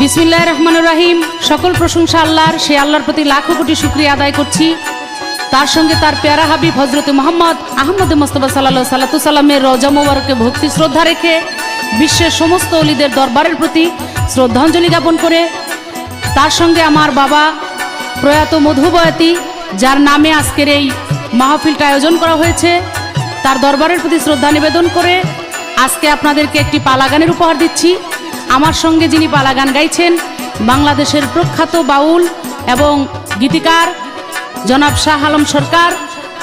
বিসমিল্লাহির রহমানির রহিম। সকল প্রশংসা আল্লাহর, সেই আল্লাহর প্রতি লাখো কোটি শুকরিয়া আদায় করছি। তার সঙ্গে তার প্যারা হাবিব হযরতে মুহাম্মদ আহমদ মুস্তাফা সাল্লাল্লাহু আলাইহি ওয়াসাল্লামের রওজা মোবারকে ভক্তি শ্রদ্ধা রেখে বিশ্বের সমস্ত ওলিদের দরবারের প্রতি শ্রদ্ধাঞ্জলি জ্ঞাপন করে, তার সঙ্গে আমার বাবা প্রয়াত মধুবয়াতি, যার নামে আজকের এই মাহফিলটা আয়োজন করা হয়েছে, তার দরবারের প্রতি শ্রদ্ধা নিবেদন করে আজকে আপনাদেরকে একটি পালা গানের উপহার দিচ্ছি। আমার সঙ্গে যিনি পালা গান গাইছেন, বাংলাদেশের প্রখ্যাত বাউল এবং গীতিকার জনাব শাহ আলম সরকার,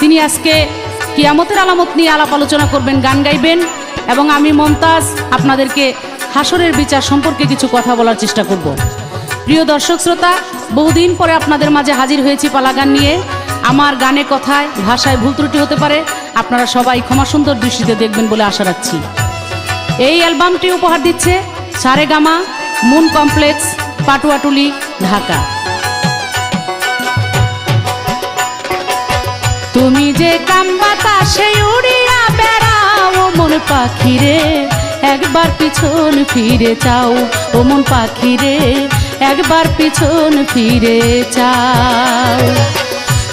তিনি আজকে কিয়ামতের আলামত নিয়ে আলাপ আলোচনা করবেন, গান গাইবেন এবং আমি মমতাজ আপনাদেরকে হাসরের বিচার সম্পর্কে কিছু কথা বলার চেষ্টা করব। প্রিয় দর্শক শ্রোতা, বহুদিন পরে আপনাদের মাঝে হাজির হয়েছি পালা গান নিয়ে। আমার গানে কথায় ভাষায় ভুল ত্রুটি হতে পারে, আপনারা সবাই ক্ষমা সুন্দর দৃষ্টিতে দেখবেন বলে আশা রাখছি। এই অ্যালবামটি উপহার দিচ্ছে সারেগামা মুন কমপ্লেক্স, পাটুয়াটুলি, ঢাকা। তুমি যে কাম বাতাসে উড়িয়া বেড়াও মন পাখিরে, একবার পিছন ফিরে চাও ও মন পাখিরে, একবার পিছন ফিরে চাও।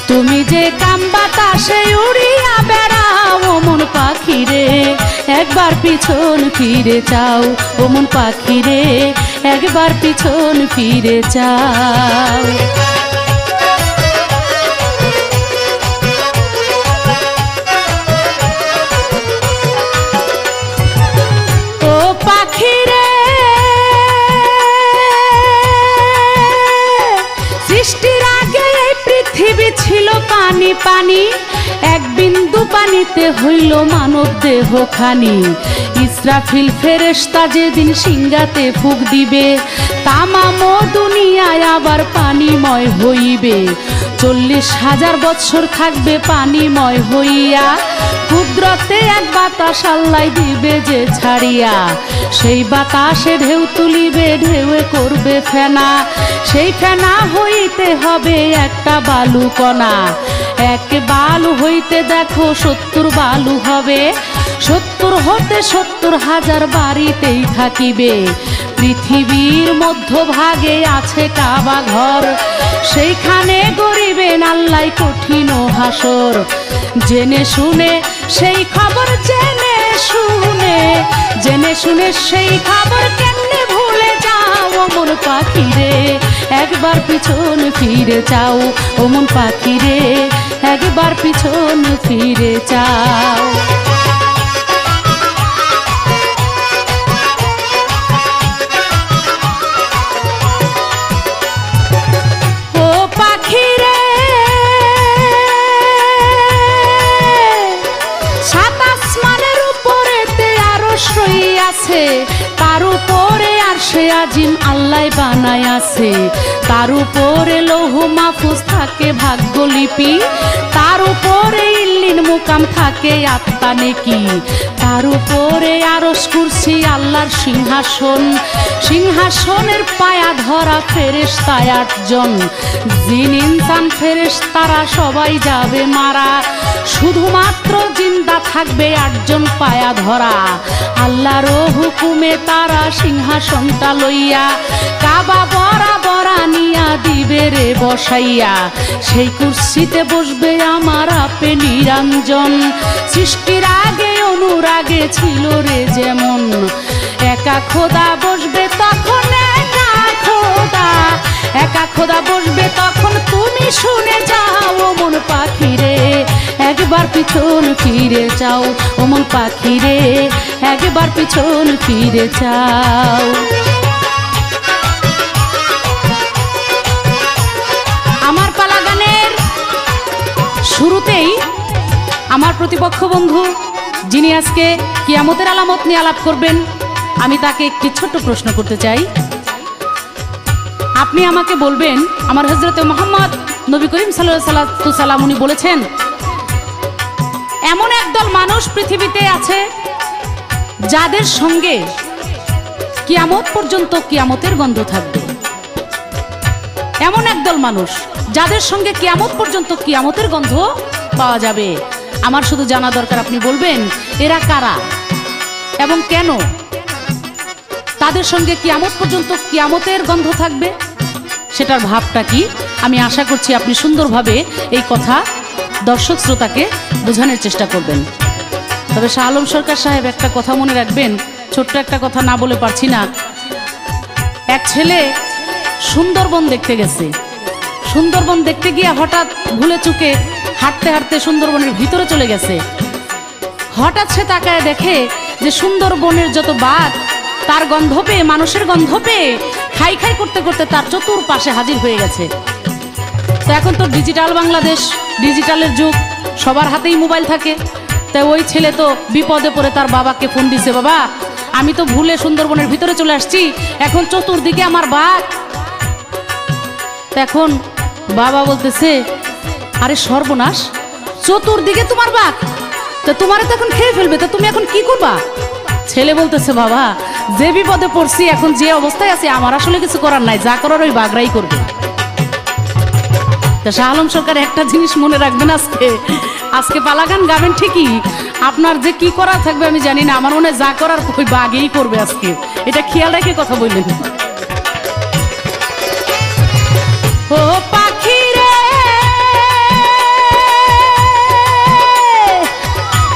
তুমি যে কাম বাতাসে উড়িয়া বেড়াও মন পাখিরে, একবার পিছন ফিরে চাও ও মন পাখিরে, একবার পিছন ফিরে চাও। ও পাখিরে, সৃষ্টির আগে এই পৃথিবী ছিল পানি পানি, এক বিন্দু পানিতে হইল মানব দেহ খানি। ইসরাফিল ফেরেশতা যেদিন সিংহাতে ফুঁক দিবে, তামাম দুনিয়ায় আবার পানিময় হইবে। 40,000 বৎসর থাকবে পানিময় হইয়া, কুদরতে এক বাতাস আল্লাহ দিবে যে ছাড়িয়া। সেই বাতাসে ঢেউ তুলিবে, ঢেউয়ে করবে ফেনা, সেই ফেনা হইতে হবে একটা বালু কণা। এক বালু হইতে দেখো 70 বালু হবে, 70 হতে 70,000 বাড়িতেই থাকিবে। পৃথিবীর মধ্যভাগে আছে কাবা ঘর, সেইখানে গড়িবেন আল্লাহ কঠিন হাসর। জেনে শুনে সেই খবর, জেনে শুনে সেই খবর কেমনে ভুলে যাও মন পাখিরে, একবার পিছন ফিরে চাও ও মন পাখিরে, একবার পিছন ফিরে চাও। ও পাখিরে, সাত আসমানের উপরেতে আরশ রহিয়াছে, তার উপরে আরশে আজিম আল্লাহ বানায় আছে। তার উপরে লৌহ মাহফুজ থাকে ভাগ্যলিপি, তার উপরে ইল্লিন মুকাম থাকে আত্মা নেকি। তার উপরে আরশ কুরসি আল্লাহর সিংহাসন, সিংহাসনের পায়া ধরা ফেরেশতা 8 জন। জিন ইনসান ফেরেশতারা সবাই যাবে মারা, শুধুমাত্র জিন্দা থাকবে 8 জন পায়া ধরা। আল্লাহর হুকুমে তারা সিংহাসনটা লইয়া কাবা বরাবর আনিয়া দিবে রে বসাইয়া। সেই কুরসিতে বসবে আমার আপে নিরঞ্জন, সৃষ্টির আগে অনুরাগে ছিল রে যেমন। একা খোদা বসবে তখন, একা খোদা বসবে তখন, তুমি শুনে যাও মন পাখিরে, একবার পিছন ফিরে চাও ও মন পাখিরে, একবার পিছন ফিরে চাও। আমার পালা গানের শুরুতেই আমার প্রতিপক্ষ বন্ধু, যিনি আজকে কিয়ামতের আলামত নিয়ে আলাপ করবেন, আমি তাকে একটি ছোট্ট প্রশ্ন করতে চাই। আপনি আমাকে বলবেন, আমার হযরতে মুহাম্মদ নবী করিম সাল্লাল্লাহু আলাইহি ওয়াসাল্লাম উনি বলেছেন, এমন একদল মানুষ পৃথিবীতে আছে যাদের সঙ্গে কিয়ামত পর্যন্ত কিয়ামতের গন্ধ থাকবে। এমন একদল মানুষ যাদের সঙ্গে কিয়ামত পর্যন্ত কিয়ামতের গন্ধ পাওয়া যাবে। আমার শুধু জানা দরকার, আপনি বলবেন এরা কারা এবং কেন। তাদের সঙ্গে কিয়ামত পর্যন্ত কিয়ামতের গন্ধ থাকবে, সেটার ভাবটা কি? আমি আশা করছি আপনি সুন্দরভাবে এই কথা দর্শক শ্রোতাকে বোঝানোর চেষ্টা করবেন। তবে শাহ আলম সরকার সাহেব একটা কথা মনে রাখবেন, ছোট্ট একটা কথা না বলে পারছি না। এক ছেলে সুন্দরবন দেখতে গেছে, সুন্দরবন দেখতে গিয়ে হঠাৎ ভুলে চুকে হাঁটতে হাঁটতে সুন্দরবনের ভিতরে চলে গেছে। হঠাৎ সে তাকায় দেখে যে সুন্দরবনের যত বাঘ তার গন্ধ পেয়ে, মানুষের গন্ধ পেয়ে খাই খাই করতে করতে তার চতুর্পাশে হাজির হয়ে গেছে। তো এখন তো ডিজিটাল বাংলাদেশ, ডিজিটালের যুগ, সবার হাতেই মোবাইল থাকে। তাই ওই ছেলে তো বিপদে পড়ে তার বাবাকে ফোন দিছে, বাবা আমি তো ভুলে সুন্দরবনের ভিতরে চলে আসছি, এখন চতুর্দিকে আমার বাঘ। এখন বাবা বলতেছে, আরে সর্বনাশ, চতুর্দিকে তোমার বাঘ, তা তোমারে তো এখন খেয়ে ফেলবে, তা তুমি এখন কি করবা? ছেলে বলতেছে, বাবা যে বিপদে পড়ছি, এখন যে অবস্থায় আছি, আমার আসলে কিছু করার নাই, যা করার ওই বাঘরাই করবে। তা শাহ আলম সরকার একটা জিনিস মনে রাখবেন, আজকে পালা গান গাবেন ঠিকই, আপনার যে কি করার থাকবে আমি জানি না, আমার মনে হয় যা করার ওই বাঘেই করবে আজকে, এটা খেয়াল রেখে কথা বললেন। ও পাখি রে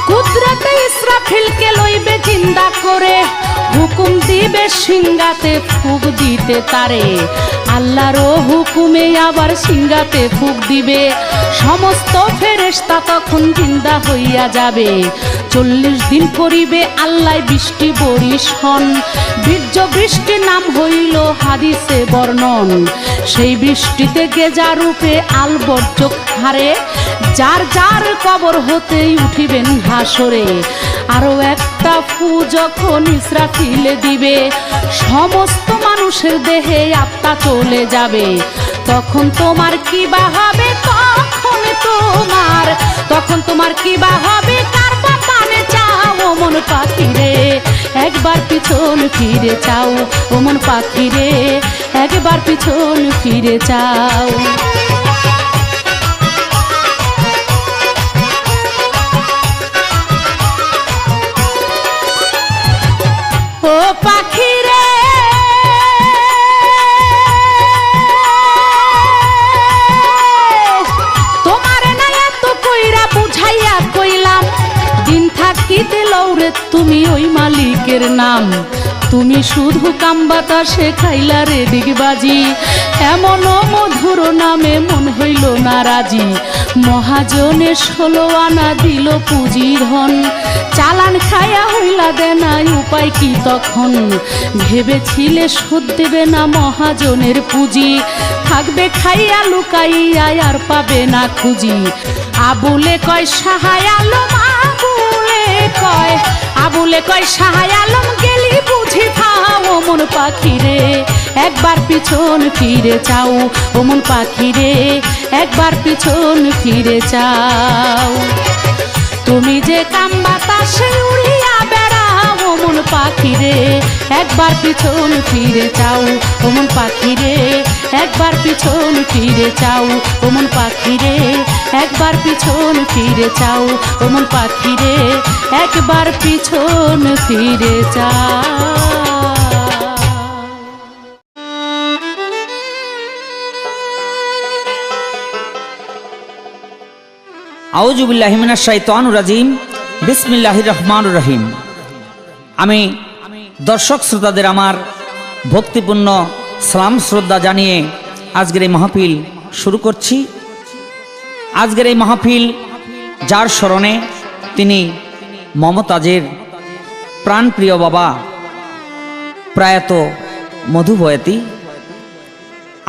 কুদরতে ইসরাফিলকে লইবে জিন্দা করে, হুকুম দিবে সিংগাতে ফুক দিতে তারে, আল্লাহর হুকুমে আবার সিংগাতে ফুক দিবে, সমস্ত ফেরেশতা তখন জিন্দা হইয়া যাবে, 40 দিন করিবে আল্লাহ বৃষ্টি বরিশন, বীর্য বৃষ্টির নাম হইল হাদিসে বর্ণন, সেই বৃষ্টিতে গেজা রূপে আলবর্জ্য হারে, যার যার কবর হতেই উঠিবেন হাসরে, আরো একটা ফু যখন ইসরাফিলে দিবে, সমস্ত মানুষের দেহে আত্মা চলে যাবে, তখন তোমার কি বা হবে, তখন তোমার কি বা হবে, কার বা পানে চাও ও মন পাখি রে, একবার পিছন ফিরে চাও ও মন পাখি রে, একবার পিছন ফিরে চাও। ও পাখি রে তোমার না এত কইরা বুঝাইয়া কইলাম, দিন থাকিতে লৌরে তুমি ওই মালিকের নাম, তুমি শুধু কাম বাতাসে খাইলা রে দিগবাজি, এমন মধুর নামে মন হইল না রাজি, মহাজনে 16 আনা দিল পুঁজি ধন, চালান খায়া হইলা দেনাই উপায় কি তখন, ভেবেছিলে শোধ দেবে না মহাজনের পুঁজি, থাকবে খাইয়া লুকাইয়া আর পাবে না খুঁজি, আবুলে কয় সাহায় আলম, আবুলে কয় সাহায় আলম, গেলি বুঝি পাও ও মন পাখি রে, একবার পিছন ফিরে চাও ও মন পাখি রে, একবার পিছন ফিরে চাও, তুমি যে কাম বাতাসে উড়িয়া বেড়াও ও মন পাখি রে, একবার পিছন ফিরে চাও ও মন পাখি রে, একবার পিছন ফিরে চাও ও মন পাখি রে, একবার পিছন ফিরে চাও ও মন পাখি রে, একবার পিছন ফিরে চাও। আউযু বিল্লাহি মিনাশ শাইতানির রাজিম, বিসমিল্লাহির রহমানির রহিম। আমি দর্শক শ্রোতাদের আমার ভক্তিপূর্ণ সালাম শ্রদ্ধা জানিয়ে আজকের এই মাহফিল শুরু করছি। আজকের এই মাহফিল যার স্মরণে, তিনি মমতাজের প্রাণপ্রিয় বাবা প্রয়াত মধু বয়াতি,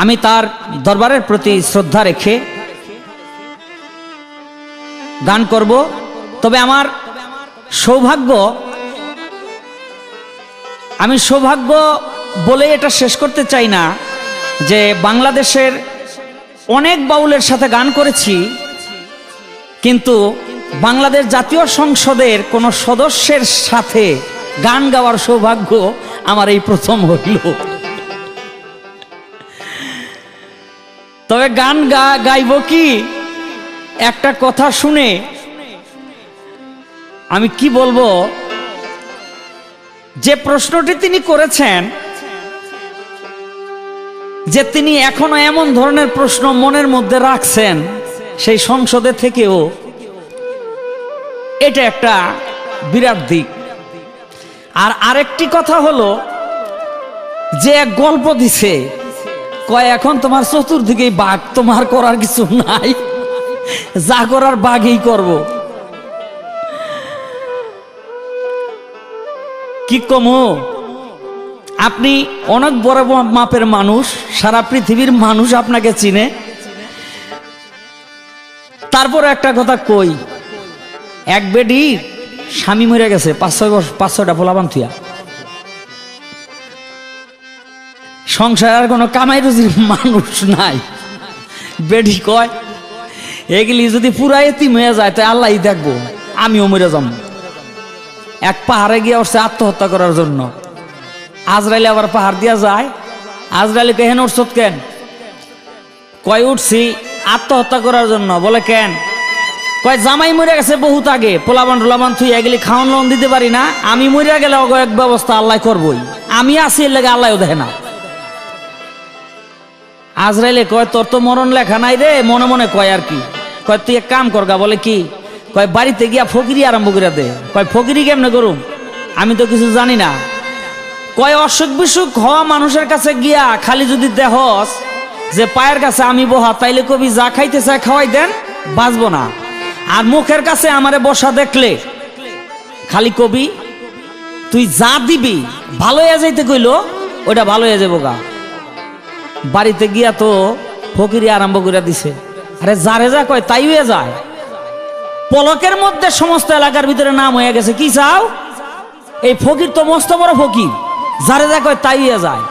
আমি তার দরবারের প্রতি শ্রদ্ধা রেখে গান করব। তবে আমার সৌভাগ্য, আমি সৌভাগ্য বলে এটা শেষ করতে চাই না যে বাংলাদেশের অনেক বাউলের সাথে গান করেছি, কিন্তু বাংলাদেশ জাতীয় সংসদের কোনো সদস্যের সাথে গান গাওয়ার সৌভাগ্য আমার এই প্রথম হইল। তবে গান গাইব কি, একটা কথা শুনে আমি কি বলবো, যে প্রশ্নটি তিনি করেছেন, যে তিনি এখনো এমন ধরনের প্রশ্ন মনের মধ্যে রাখছেন সেই সংসদে থেকেও, এটা একটা বিরাট দিক। আর আরেকটি কথা হলো যে এক গল্প দিছে, কয় এখন তোমার চতুর্দিকেই বাঘ, তোমার করার কিছু নাই, যা করার বাঘই করব। কি কমো, আপনি অনেক বড় মাপের মানুষ, সারা পৃথিবীর মানুষ আপনাকে চিনে। তারপর একটা কথা কই, এক বেডি স্বামী মরে গেছে, 5-6টা পোলাপান থুয়া, সংসার আর কোনো কামাই রুজির মানুষ নাই। বেডি কয় এগুলি যদি পুরা এতিম হয়ে যায় তাই আল্লাহই দেখবো, আমিও মরে যাবো। এক পাহাড়ে গিয়ে উঠছে আত্মহত্যা করার জন্য। আজরাইলে আবার পাহাড় দিয়া যায়, আজরাইলে কেন উঠছত কেন? কয় উঠছি আত্মহত্যা করার জন্য। বলে কেন? কয় জামাই মরে গেছে বহুত আগে, পোলাবান টোলাবান থুই এগুলি খাওয়ান লোন দিতে পারি না, আমি মরে গেলে এক ব্যবস্থা আল্লাহ করবই, আমি আছি এর লেগে আল্লাহও দেখে না। আজরাইলে কয় তোর তো মরণ লেখা নাই রে, মনে মনে কয় আর কি। কয় তুই এক কাম করগা। বলে কি? কয় বাড়িতে গিয়া ফকিরি আরম্ভ করে দে। কয় ফকিরি কেমনে করুম, আমি তো কিছু জানি না। কয় অসুখ বিসুখ হওয়া মানুষের কাছে গিয়া খালি যদি দেহস যে পায়ের কাছে আমি বহা, তাইলে কবি যা খাইতে চায় খাওয়াই দেন, বাঁচবো না। আর মুখের কাছে আমারে বসা দেখলে খালি কবি তুই যা দিবি ভালো হয়ে যাইতে কইলো ওটা ভালো হয়ে যাবো গা। বাড়িতে গিয়া তো ফকিরি আরম্ভ করে দিছে। আরে যারে যা কয় তাই হয়ে যায়। পলকের মধ্যে সমস্ত এলাকার ভিতরে নাম হয়ে গেছে। কি চাও? এই ফকির তো মস্ত বড় ফকির, যারে যা কয় তাই হয়ে যায়।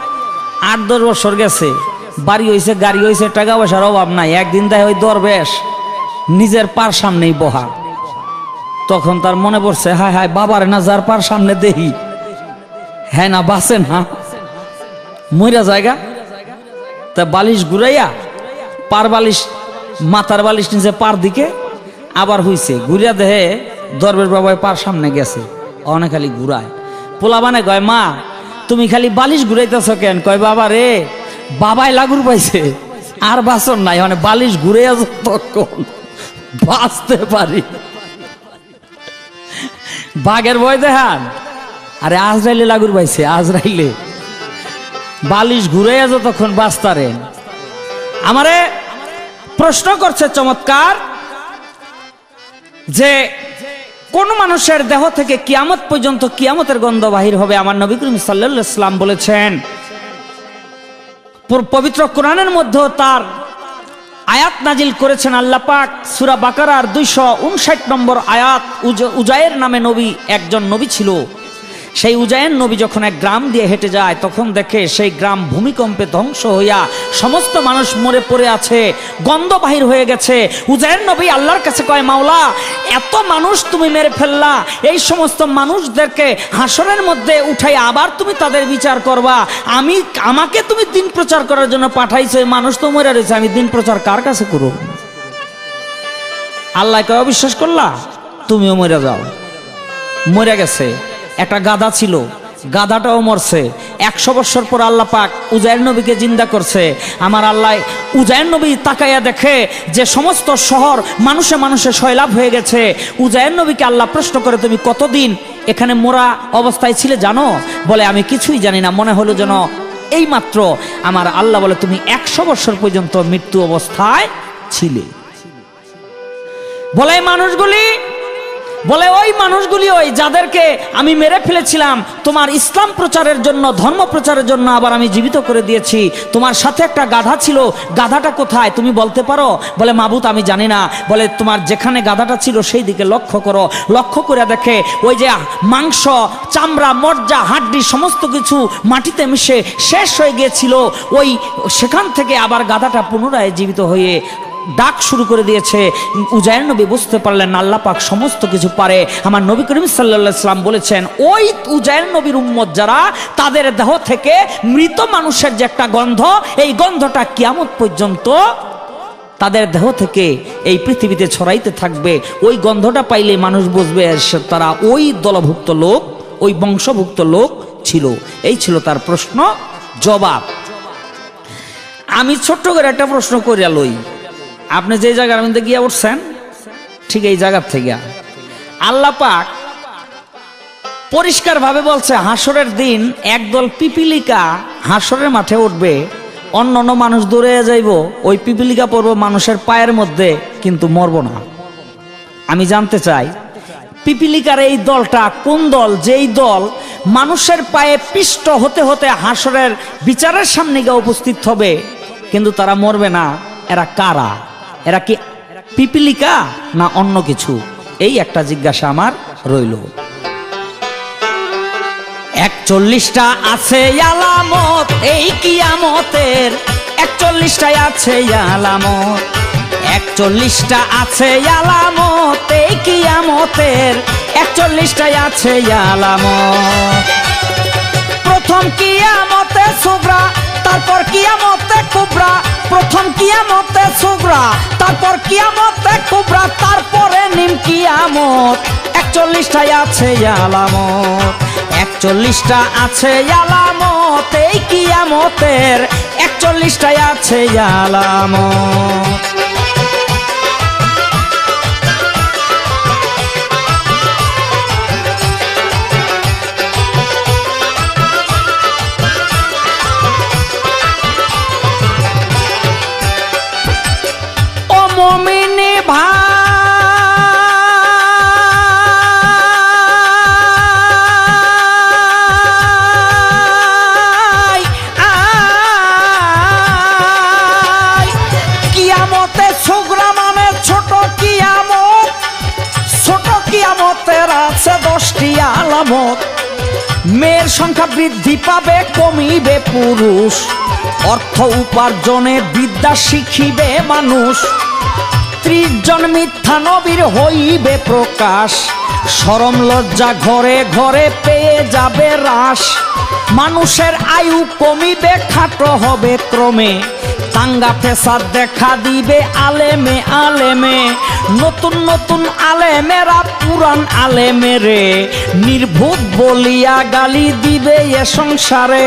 8-10 বছর গেছে, বাড়ি হয়েছে, গাড়ি হয়েছে, টাকা পয়সার অভাব নাই। একদিন দেয় ওই দরবেশ নিজের পার সামনেই বহা। তখন তার মনে পড়ছে, হায় হায় বাবার না যার পার সামনে দেহি, হ্যাঁ না বাসে না, মইরা জায়গা। তা বালিশ ঘুরাইয়া পার বালিশ, মাথার বালিশ নিচে পার দিকে আবার হইছে, ঘুরিয়া দেহে দরবেশ বাবাই পার সামনে গেছে, অনেক খালি ঘুরায়। পোলাবানে কয় মা তুমি খালি বালিশ ঘুরাইতেছ কেন? কয় বাবা রে বাবাই লাগুর পাইছে, আর বাসন নাই, মানে বালিশ ঘুরে তখন বাঁচতে পারি। বাঘের ভয় দেখান। আরে আজরাইলে লাগুর পাইছে, আজরাইলে বালিশ ঘুরে তখন বাঁচতারেন। আমারে প্রশ্ন করছে চমৎকার, যে কোন মানুষের দেহ থেকে কিয়ামত পর্যন্ত কিয়ামতের গন্ধ বাহির হবে। আমার নবী করিম সাল্লাল্লাহু আলাইহি ওয়াসাল্লাম বলেছেন, পবিত্র কোরআনের মধ্যে তার আয়াত নাজিল করেছেন আল্লাহ পাক। সূরা বাকারার 259 নম্বর আয়াত। উজায়ের নামে নবী একজন নবী ছিল। সেই উজায়ের নবী যখন এক গ্রাম দিয়ে হেঁটে যায়, তখন দেখে সেই গ্রাম ভূমিকম্পে ধ্বংস হইয়া সমস্ত মানুষ মরে পড়ে আছে, গন্ধ বাহির হয়ে গেছে। উজায়ের নবী আল্লাহর কাছে কয়, মাওলা এত মানুষ তুমি মেরে ফেললা, এই সমস্ত মানুষদেরকে হাসরের মধ্যে উঠাই আবার তুমি তাদের বিচার করবা, আমাকে তুমি দিন প্রচার করার জন্য পাঠাইছো, এই মানুষ তো মরে রয়েছে, আমি দিন প্রচার কার কাছে করব? আল্লাহকে অবিশ্বাস করলা, তুমিও মরে যাও। মরে গেছে। একটা গাধা ছিল, গাধাটাও মরছে। 100 বছর পর আল্লাহ পাক উজায়ের নবীকে জিন্দা করছে। আমার আল্লাহ উজায়ের নবী তাকাইয়া দেখে যে সমস্ত শহর মানুষে মানুষে সয়লাভ হয়ে গেছে। উজায়ের নবীকে আল্লাহ প্রশ্ন করে, তুমি কতদিন এখানে মোরা অবস্থায় ছিলে জানো? বলে আমি কিছুই জানি না, মনে হলো যেন এই মাত্র। আমার আল্লাহ বলে, তুমি 100 বছর পর্যন্ত মৃত্যু অবস্থায় ছিলে। বলে ওই মানুষগুলি ওই যাদেরকে আমি মেরে ফেলেছিলাম তোমার ইসলাম প্রচারের জন্য, ধর্ম প্রচারের জন্য, আবার আমি জীবিত করে দিয়েছি। তোমার সাথে একটা গাধা ছিল, গাধাটা কোথায় তুমি বলতে পারো? বলে মাবুত আমি জানি না। বলে তোমার যেখানে গাধাটা ছিল সেই দিকে লক্ষ্য করো। লক্ষ্য করে দেখে ওই যে মাংস, চামড়া, মজ্জা, হাড্ডি সমস্ত কিছু মাটিতে মিশে শেষ হয়ে গিয়েছিল। ওই সেখান থেকে আবার গাধাটা পুনরায় জীবিত হয়ে ডাক শুরু করে দিয়েছে। উজায়ের নবী বুঝতে পারলেন আল্লাহ পাক সমস্ত কিছু পারে। আমার নবী করিম সাল্লাল্লাহু আলাইহি ওয়াসাল্লাম বলেছেন, ওই উজায়ের নবীর উম্মত যারা, তাদের দেহ থেকে মৃত মানুষের যে একটা গন্ধ, এই গন্ধটা কিয়ামত পর্যন্ত তাদের দেহ থেকে এই পৃথিবীতে ছড়াইতে থাকবে। ওই গন্ধটা পাইলে মানুষ বুঝবে তারা ওই দলভুক্ত লোক ওই বংশভুক্ত লোক ছিল। এই ছিল তার প্রশ্ন জবাব। আমি ছোট্ট করে একটা প্রশ্ন করিয়া লই, আপনি যে জায়গার মধ্যে গিয়া উঠছেন ঠিক এই জায়গার থেকে আল্লাহ পাক পরিষ্কার ভাবে বলছে হাসরের দিন একদল পিপিলিকা হাসরের মাঠে উঠবে, অন্য অন্য মানুষ দূরে যাইব, ওই পিপিলিকা পড়ব মানুষের পায়ের মধ্যে, কিন্তু মরব না। আমি জানতে চাই পিপিলিকার এই দলটা কোন দল, যেই দল মানুষের পায়ে পিষ্ট হতে হতে হাসরের বিচারের সামনে গিয়ে উপস্থিত হবে কিন্তু তারা মরবে না? এরা কারা? এরা কি পিপিলিকা না অন্য কিছু? এই একটা জিজ্ঞাসা আমার রইল। 41টা আছে আলামত এই কিয়ামতের, 41টাই আছে আলামত, 41টা আছে আলামত এই কিয়ামতের, 41টাই আছে আলামত। প্রথম কিয়ামতে সুগরা, তারপর কিয়ামতে কুবরা, প্রথম কিয়ামতে সুগরা, তারপর কিয়ামতে কুবরা, তারপরে নিম কিয়ামত। 41টাই আছে আলামত, 41টা আছে আলামত এই কিয়ামতের, 41টাই আছে আলামত। ও মুমিনি ভাই, আছে 10টি আলামত। মেয়ের সংখ্যা বৃদ্ধি পাবে, কমিবে পুরুষ, অর্থ উপার্জনে বিদ্যা শিখিবে মানুষ, 30 জন মিথ্যা নবীর হইবে প্রকাশ, শরম লজ্জা ঘরে ঘরে পেয়ে যাবে হ্রাস, মানুষের আয়ু কমিবে, খাটো হবে ক্রমে, দাঙ্গা ফেসাদ দেখা দিবে আলেমে আলেমে, নতুন নতুন আলেমেরা পুরান আলেমেরে নির্ভুত বলিয়া গালি দিবে এ সংসারে,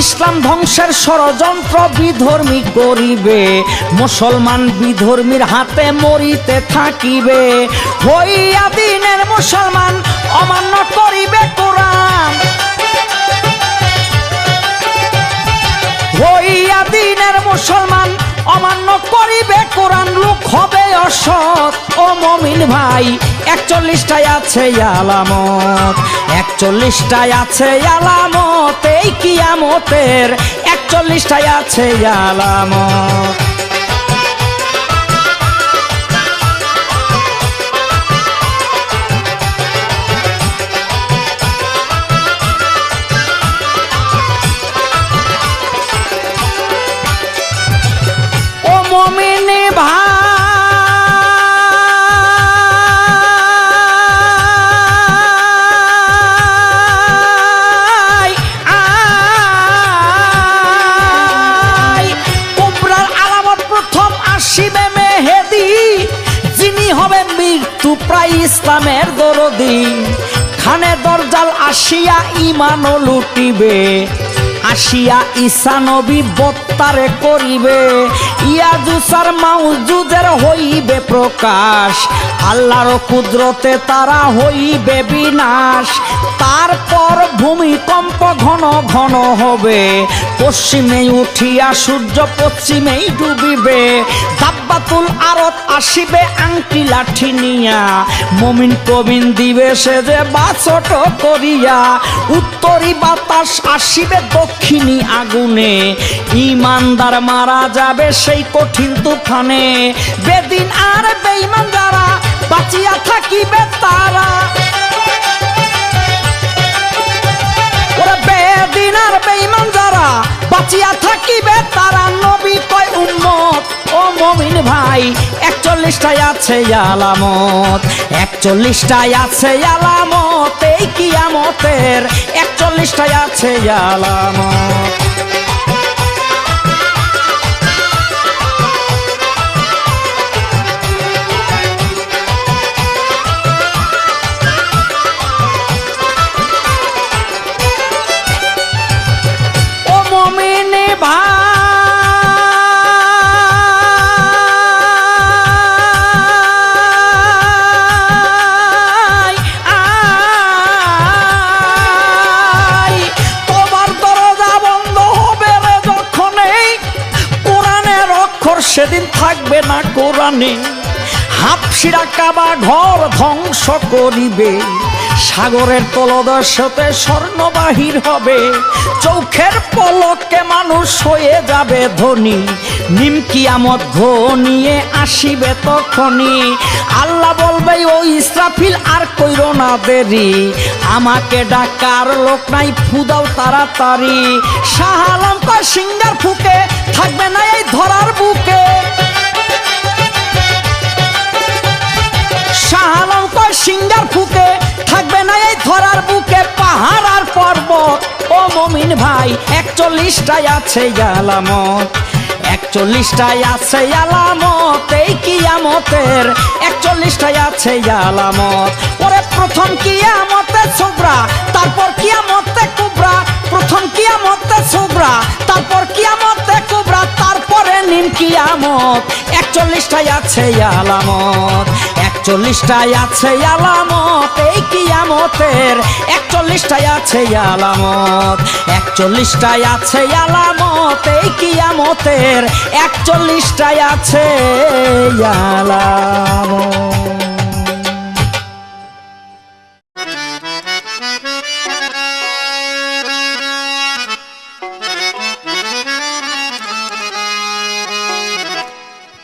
ইসলাম ধ্বংসের ষড়যন্ত্র বিধর্মী করিবে, মুসলমান বিধর্মীর হাতে মরিতে থাকিবে, হইয়া দিনের মুসলমান অমান্য করিবে কোরআন, হইয়া দিনের মুসলমান অমান্য করিবে কোরআন, লোক হবে অসৎ। ও মুমিন ভাই, 41টাই আছে আলামত, 41টাই আছে আলামত এই কিয়ামতের, 41টাই আছে আলামত। ও মুমিনি ভাই, কুবরার আলামত প্রথম আসিবে মেহেদী, যিনি হবেন মৃত্যু প্রায় ইসলামের দরদী, খানে দরজাল আসিয়া ইমানও লুটিবে, আসিয়া ঈসা নবী বত্তারে করিবে, ইয়াজুসার মাউজুজের হইবে প্রকাশ, আল্লাহর কুদরতে তারা হইবে বিনাশ, তারপর ভূমিকম্প ঘন ঘন হবে, পশ্চিমে উঠিয়া সূর্য পশ্চিমেই ডুবিবে, দাব্বাতুল আরত আসিবে আংটি লাঠি নিয়া, মুমিন প্রবীণ দিবে সে যে বাছট করিয়া, উত্তরি বাতাস আসিবে দক্ষিণী আগুনে, ইমানদার মারা যাবে সেই কঠিন তুফানে, বেদিন আর বেঈমান যারা বাঁচিয়া থাকিবে তারা, ওরে বেদিন আর বেঈমান যারা বাঁচিয়া থাকিবে তারা, নবী কয় উম্মত। ও মুমিন ভাই, 41টাই আছে আলামত, 41টাই আছে আলামত এই কিয়ামতের, 41টাই আছে আলামত। সেদিন থাকবে না কোরআনে। হাফসিরা কাবা ঘর ধ্বংস করিবে, সাগরের তলদেশতে স্বর্ণ বাহির হবে। চোখের পলকে মানুষ হয়ে যাবে ধনী, নিম কিয়ামত ঘনিয়ে আসিবে তখনই। আল্লাহ বলবে ও ইসরাফিল আর কইরো না দেরি, আমাকে ডাকার লোক নাই ফুদাও তাড়াতাড়ি। শাহ আলম কয় সিঙ্গার ফুকে থাকবে না এই ধরার বুকে। শাহ আলম কয় সিঙ্গার ফুকে থাকবে না এই ধরার বুকে। পাহাড় আর পর্বত ও মমিন ভাই 41টাই আছে আলামত, 41টাই আছে আলামত এই কিয়ামতের, 41টাই আছে আলামত। ওরে প্রথম কিয়ামতে সুগরা, তারপর কিয়ামতে কুবরা। প্রথম কিয়ামতে সুগরা, তারপর কিয়ামতে কুবরা, তারপরে নিম কিয়ামত। 41টাই আছে আলামত, 41টাই আছে আলামত এই কিয়ামতের, 41টাই আছে আলামত, 41টাই আছে আলামত এই কিয়ামতের, 41টাই আছে আলামত।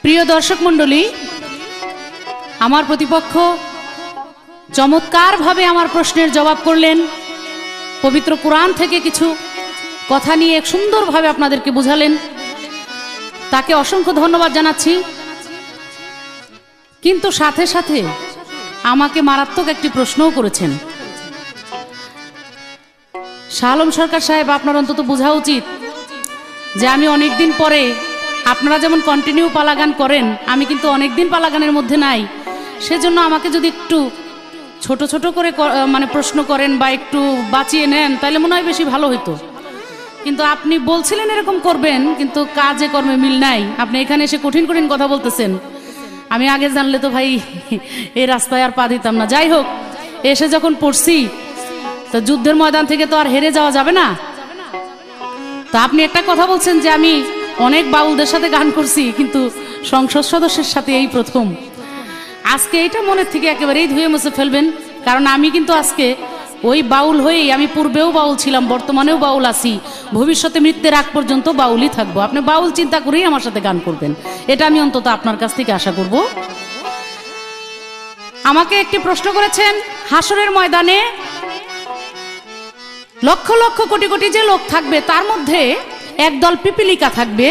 প্রিয় দর্শক মণ্ডলী, আমার প্রতিপক্ষ চমৎকারভাবে আমার প্রশ্নের জবাব করলেন। পবিত্র কোরআন থেকে কিছু কথা নিয়ে সুন্দরভাবে আপনাদেরকে বুঝালেন, তাকে অসংখ্য ধন্যবাদ জানাচ্ছি। কিন্তু সাথে সাথে আমাকে মারাত্মক একটি প্রশ্নও করেছেন। শাহ আলম সরকার সাহেব, আপনার অন্তত বোঝা উচিত যে আমি অনেক দিন পরে, আপনারা যেমন কন্টিনিউ পালাগান করেন, আমি কিন্তু অনেক দিন পালাগানের মধ্যে নাই। সেজন্য আমাকে যদি একটু ছোট ছোট করে মানে প্রশ্ন করেন বা একটু বাঁচিয়ে নেন, তাহলে মনে হয় বেশি ভালো হতো। কিন্তু আপনি বলছিলেন এরকম করবেন, কিন্তু কাজে কর্মে মিল নাই। আপনি এখানে এসে কঠিন কঠিন কথা বলতেছেন। আমি আগে জানলে তো ভাই এই রাস্তায় আর পা দিতাম না। যাই হোক, এসে যখন পড়ছি, তো যুদ্ধের ময়দান থেকে তো আর হেরে যাওয়া যাবে না। তা আপনি একটা কথা বলছেন যে আমি অনেক বাউলদের সাথে গান করছি, কিন্তু সংসদ সদস্যের সাথে এই প্রথম। আজকে এইটা মনের থেকে একেবারেই ধুয়ে মুছে ফেলবেন, কারণ আমি কিন্তু আজকে ওই বাউল হয়েই, আমি পূর্বেও বাউল ছিলাম, বর্তমানেও বাউল আছি, ভবিষ্যতে মৃত্যুর আগ পর্যন্ত বাউলই থাকবো। আপনি বাউল চিন্তা করেই আমার সাথে গান করবেন, এটা আমি অন্তত আপনার কাছ থেকে আশা করব। আমাকে একটি প্রশ্ন করেছেন, হাসরের ময়দানে লক্ষ লক্ষ কোটি কোটি যে লোক থাকবে, তার মধ্যে একদল পিপিলিকা থাকবে।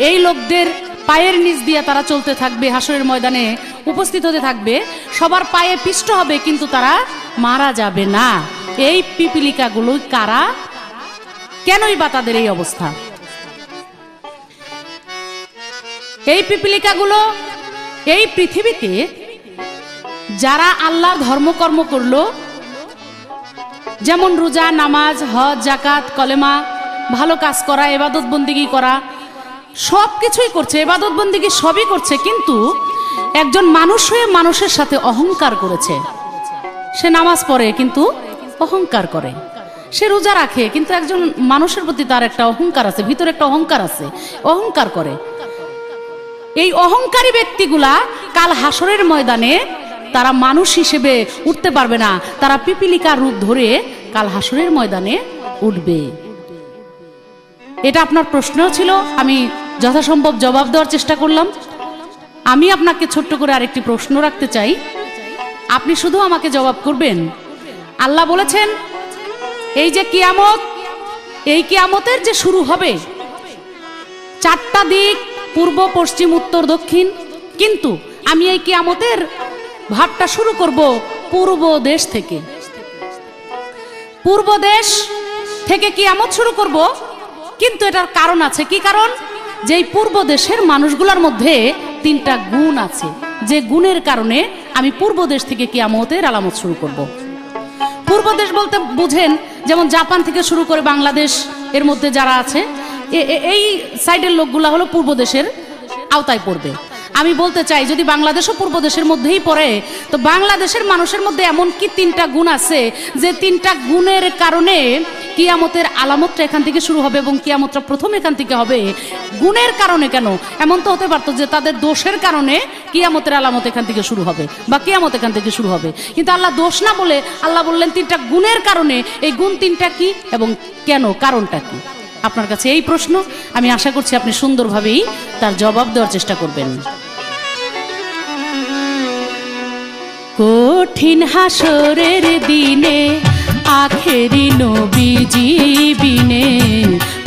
এই লোকদের পায়ের নিচ দিয়ে তারা চলতে থাকবে, হাসরের ময়দানে উপস্থিত হতে থাকবে, সবার পায়ে পিষ্ট হবে, কিন্তু তারা মারা যাবে না। এই পিপিলিকাগুলো কারা, কেনই বা তাদের এই অবস্থা? এই পিপিলিকাগুলো এই পৃথিবীতে যারা আল্লাহর ধর্মকর্ম করলো, যেমন রোজা, নামাজ, হজ, জাকাত, কলেমা, ভালো কাজ করা, ইবাদত বন্দিগি করা, সব কিছুই করছে, ইবাদত বন্দিগি সবই করছে, কিন্তু একজন মানুষ হয়ে মানুষের সাথে অহংকার করেছে। সে নামাজ পড়ে কিন্তু অহংকার করে, সে রোজা রাখে কিন্তু একজন মানুষের প্রতি তার একটা অহংকার আছে, ভিতরে একটা অহংকার আছে, অহংকার করে। এই অহংকারী ব্যক্তিগুলা কাল হাসরের ময়দানে তারা মানুষ হিসেবে উঠতে পারবে না, তারা পিপিলিকার রূপ ধরে কাল হাসরের ময়দানে উঠবে। এটা আপনার প্রশ্ন ছিল, আমি যথাসম্ভব জবাব দেওয়ার চেষ্টা করলাম। আমি আপনাকে ছোট্ট করে আরেকটি প্রশ্ন রাখতে চাই, আপনি শুধু আমাকে জবাব করবেন। আল্লাহ বলেছেন এই যে কিয়ামত, এই কিয়ামতের যে শুরু হবে, চারটা দিক, পূর্ব, পশ্চিম, উত্তর, দক্ষিণ, কিন্তু আমি এই কিয়ামতের ভাবটা শুরু করব পূর্ব দেশ থেকে। পূর্ব দেশ থেকে কিয়ামত শুরু করব, কিন্তু এটার কারণ আছে। কি কারণ? যে এই পূর্ব দেশের মানুষগুলোর মধ্যে তিনটা গুণ আছে, যে গুণের কারণে আমি পূর্ব দেশ থেকে কিয়ামতের আলামত শুরু করব। পূর্ব দেশ বলতে বুঝেন, যেমন জাপান থেকে শুরু করে বাংলাদেশ, এর মধ্যে যারা আছে এই সাইডের লোকগুলা হলো পূর্ব দেশের আওতায় পড়বে। আমি বলতে চাই যদি বাংলাদেশও পূর্ব দেশের মধ্যেই পড়ে, তো বাংলাদেশের মানুষের মধ্যে এমন কি 3টা গুণ আছে যে 3টা গুণের কারণে কিয়ামতের আলামতটা এখান থেকে শুরু হবে এবং কিয়ামতটা প্রথম এখান থেকে হবে। গুণের কারণে কেন? এমন তো হতে পারতো যে তাদের দোষের কারণে কিয়ামতের আলামত এখান থেকে শুরু হবে বা কিয়ামত এখান থেকে শুরু হবে, কিন্তু আল্লাহ দোষ না বলে আল্লাহ বললেন 3টা গুণের কারণে। এই গুণ 3টা কি এবং কেন, কারণটা কি? আপনার কাছে এই প্রশ্ন, আমি আশা করছি আপনি সুন্দরভাবেই তার জবাব দেওয়ার চেষ্টা করবেন। কঠিন হাসরের দিনে আখেরি নবীজি বিনে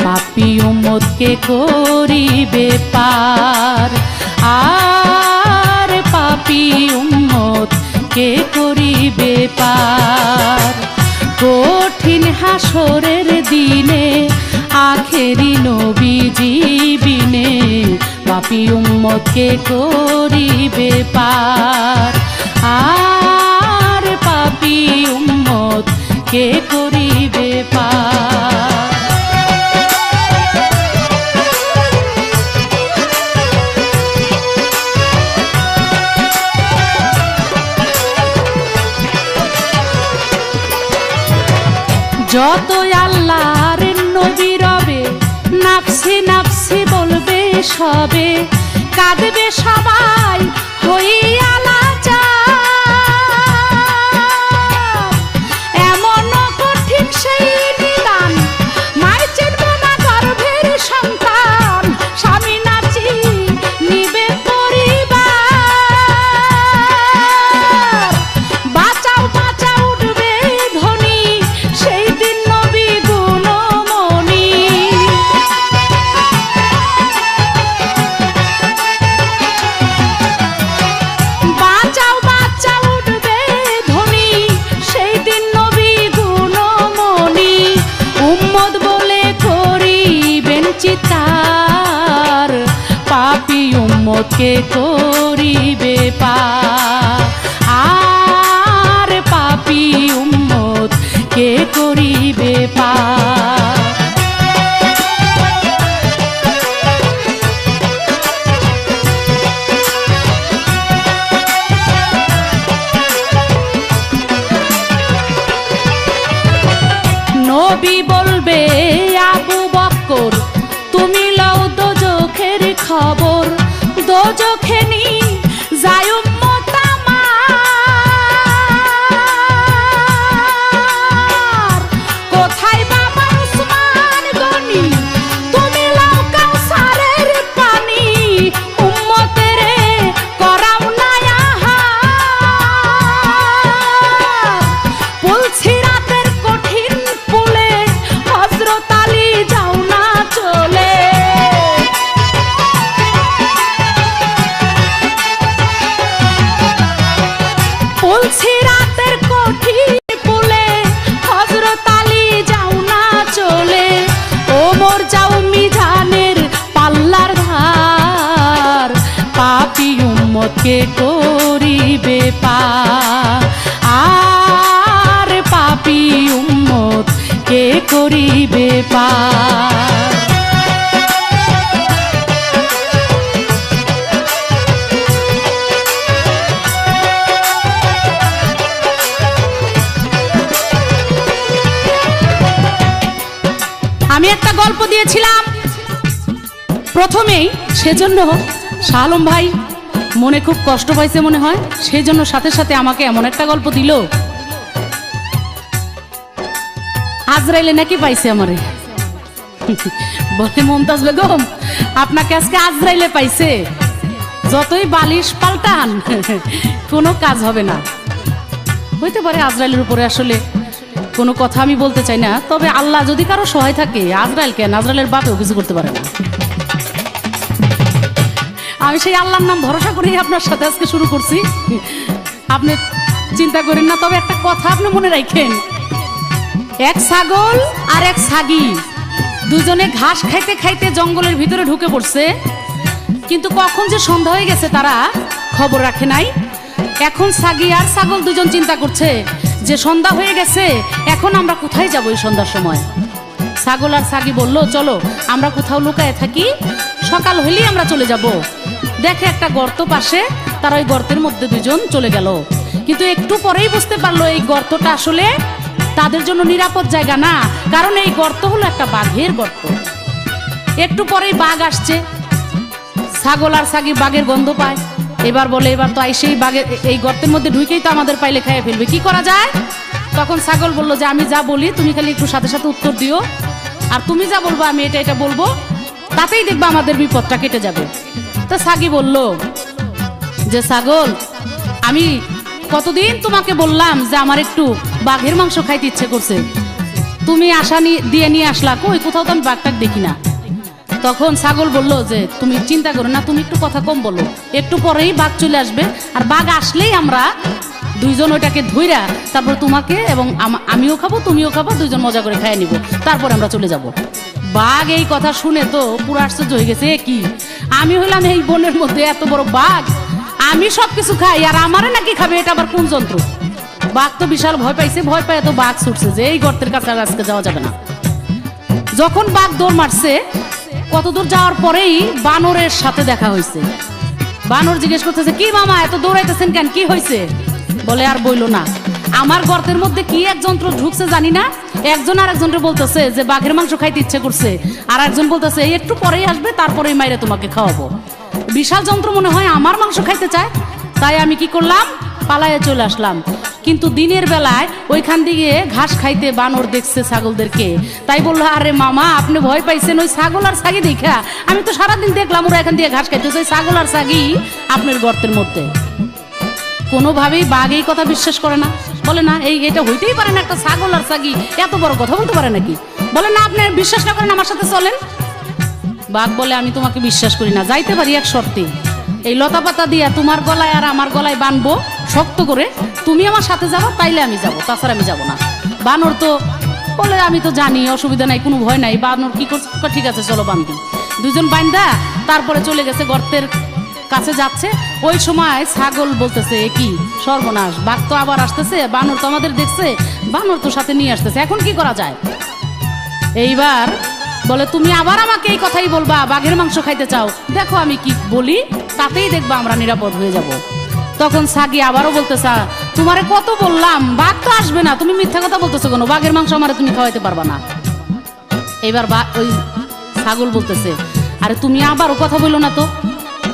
পাপী উম্মতকে করিবে পার, আর পাপী উম্মতকে করিবে পার। কঠিন হাসরের দিনে আখেরি নবীজি বিনে পাপী উম্মতকে করিবে পার, আর পাপী উম্মতকে করিবে পার। যতই আল্লাহর নবী রবে নাফসি নাফসি বলবে সবে, কাঁদবে সবাই হইয়া লাচার। এমন কঠিন সেই নিদান মাই চিনবে না গর্ভের সন্তান, স্বামী নাচি নিবে পরিবার। বাঁচাও বাঁচাও উঠবে ধ্বনি সেই দিন নবী গুণমণি। বাঁচাও বাঁচাও উঠবে ধ্বনি সেই দিন নবী গুণমণি। উম্মত বলে করিবেন চিৎকার, পাপী উম্মতকে করিবে পার, আর পাপী উম্মতকে করিবে পার। নবী বলবে আবু বকর তুমি লও দোজখের খবর, দোজখে নি যায় উম্মত আমার। কোথায় বাবা উসমান গনি তুমি লও কাউসারের পানি, উম্মতের করাও না আহার। বলছি রাতের কঠিন পুলে হযরত আলী যাও না চলে। বলছি রাতের কঠিন পুলে হযরত আলী যাও না চলে। ওমর যাও মিজানের পাল্লার ধার, পাপী উম্মতকে করিবে পার, আর পাপী উম্মতকে করিবে পার। আমি একটা গল্প দিয়েছিলাম প্রথমেই, সেজন্য শাহ আলম ভাই মনে খুব কষ্ট পাইছে মনে হয়, সেই জন্য সাথে সাথে আমাকে এমন একটা গল্প দিল। আজরাইলে নাকি পাইছে আমারে, বলে মুমতাজ বেগম আপনাকে আজকে আজরাইলে পাইছে, যতই বালিশ পাল্টান কোনো কাজ হবে না। হইতে পারে আজরাইলের উপরে আসলে কোনো কথা আমি বলতে চাই না, তবে আল্লাহ যদি কারো সহায় থাকে আজরাইল কেন, আজরাইলের বাপেও কিছু করতে পারে না। আমি সেই আল্লাহর নাম ভরসা করেই আপনার সাথে আজকে শুরু করছি, আপনি চিন্তা করেন না। তবে একটা কথা আপনি মনে রাখেন, এক ছাগল আর এক ছাগি দুজনে ঘাস খাইতে খাইতে জঙ্গলের ভিতরে ঢুকে পড়ছে, কিন্তু কখন যে সন্ধ্যা হয়ে গেছে তারা খবর রাখে নাই। এখন ছাগি আর ছাগল দুজন চিন্তা করছে যে সন্ধ্যা হয়ে গেছে, এখন আমরা কোথায় যাব এই সন্ধ্যার সময়। ছাগল আর ছাগি বলল চলো আমরা কোথাও লুকায় থাকি, সকাল হলেই আমরা চলে যাব। দেখে একটা গর্ত পাশে, তারা ওই গর্তের মধ্যে দুজন চলে গেল। কিন্তু একটু পরেই বুঝতে পারলো এই গর্তটা আসলে তাদের জন্য নিরাপদ জায়গা না, কারণ এই গর্ত হলো একটা বাঘের গর্ত। একটু পরেই বাঘ আসছে, ছাগল আর ছাগি বাঘের গন্ধ পায়। এবার বলে এবার তো আইসেই বাঘের এই গর্তের মধ্যে ঢুকেই তো আমাদের পাইলে খাইয়ে ফেলবে, কি করা যায়? তখন ছাগল বলল যে আমি যা বলি তুমি খালি একটু সাথে সাথে উত্তর দিও, আর তুমি যা বলবো আমি এটা এটা বলবো, তাতেই দেখবা আমাদের বিপদটা কেটে যাবে। তো ছাগি বলল যে ছাগল, আমি কতদিন তোমাকে বললাম যে আমার একটু বাঘের মাংস খাইতে ইচ্ছে করছে, তুমি আশা দিয়ে নিয়ে আসলা, কই কোথাও তো আমি বাঘটাক দেখি না। তখন ছাগল বলল যে তুমি চিন্তা করো না, তুমি একটু কথা কম বলো, একটু পরেই বাঘ চলে আসবে, আর বাঘ আসলেই আমরা দুইজন ওইটাকে ধইরা তারপর তোমাকে এবং আমিও খাবো তুমিও খাবো, দুইজন মজা করে খাইয়ে নিব, তারপর আমরা চলে যাব। বাঘ এই কথা শুনে তো পুরো আশ্চর্য হয়ে গেছে, কি আমি হইলাম এই বনের মধ্যে এত বড় বাঘ, আমি সবকিছু খাই আর আমারে নাকি খাবে, এটা আবার কোন যন্ত্র? বাঘ তো বিশাল ভয় পাইছে, ভয় পায় তো বাঘ ছুটছে যে এই গর্তের কাছে আর আজকে যাওয়া যাবে না। যখন বাঘ দৌড় মারছে, কতদূর যাওয়ার পরেই বানরের সাথে দেখা হয়েছে। বানর জিজ্ঞেস করতেছে, কি মামা এত দৌড়াইতেছেন কেন, কি হয়েছে? বলে আর বইলো না, আমার গর্তের মধ্যে কি এক যন্ত্র ঢুকছে জানি না, একজন আর একজনকে বলতেছে যে বাঘের মাংস খাইতে ইচ্ছে করছে, আর একজন বলতেছে এই একটু পরেই আসবে, তারপরেই মাইরে তোমাকে খাওয়াবো। বিশাল যন্ত্র মনে হয় আমার মাংস খাইতে চায়, তাই আমি কি করলাম, পালায়ে চলে আসলাম। কিন্তু দিনের বেলায় ওইখান দিকে ঘাস খাইতে বানর দেখছে ছাগলদেরকে, তাই বললো আরে মামা আপনি ভয় পাইছেন ওই ছাগল আর ছাগি দেখা, আমি তো সারাদিন দেখলাম ওরা এখান দিয়ে ঘাস খাইতেছে, ওই ছাগল আর ছাগি আপনার গর্তের মধ্যে। কোনোভাবেই বাঘ এই কথা বিশ্বাস করে না, বলে না এটা হইতেই পারে না, একটা ছাগল আর ছাগি এত বড় কথা বলতে পারে নাকি? বলে না আপনি বিশ্বাস না করেন আমার সাথে চলেন। বাঘ বলে আমি তোমাকে বিশ্বাস করি না, যাইতে পারি এক শর্তে, এই লতা পাতা দিয়া তোমার গলায় আর আমার গলায় বানবো শক্ত করে, তুমি আমার সাথে যাবো তাইলে আমি যাব, তাছাড়া আমি যাব না। বানর তো বলে আমি তো জানি অসুবিধা নাই, কোনো ভয় নাই। বানর কি করছে, ঠিক আছে চলো বান্ধি। দুজন বান্ধা তারপরে চলে গেছে, গর্তের কাছে যাচ্ছে। ওই সময় ছাগল বলতেছে কি সর্বনাশ, বাঘ তো আবার আসতেছে, বানর তো আমাদের দেখছে, বানর তো সাথে নিয়ে আসতেছে, এখন কি করা যায়? এইবার বলে তুমি আবার আমাকে এই কথাই বলবা, বাঘের মাংস খাইতে চাও, দেখো আমি কি বলি, তাতেই দেখবা আমরা নিরাপদ হয়ে যাব। তখন ছাগি আবারও বলতেছে, তোমারে কত বললাম বাঘ তো আসবে না, তুমি মিথ্যা কথা বলতেছো কেন, বাঘের মাংস আমারে তুমি খাওয়াইতে পারবা না। এইবার ওই ছাগল বলতেছে, আরে তুমি আবারও কথা বললো না তো,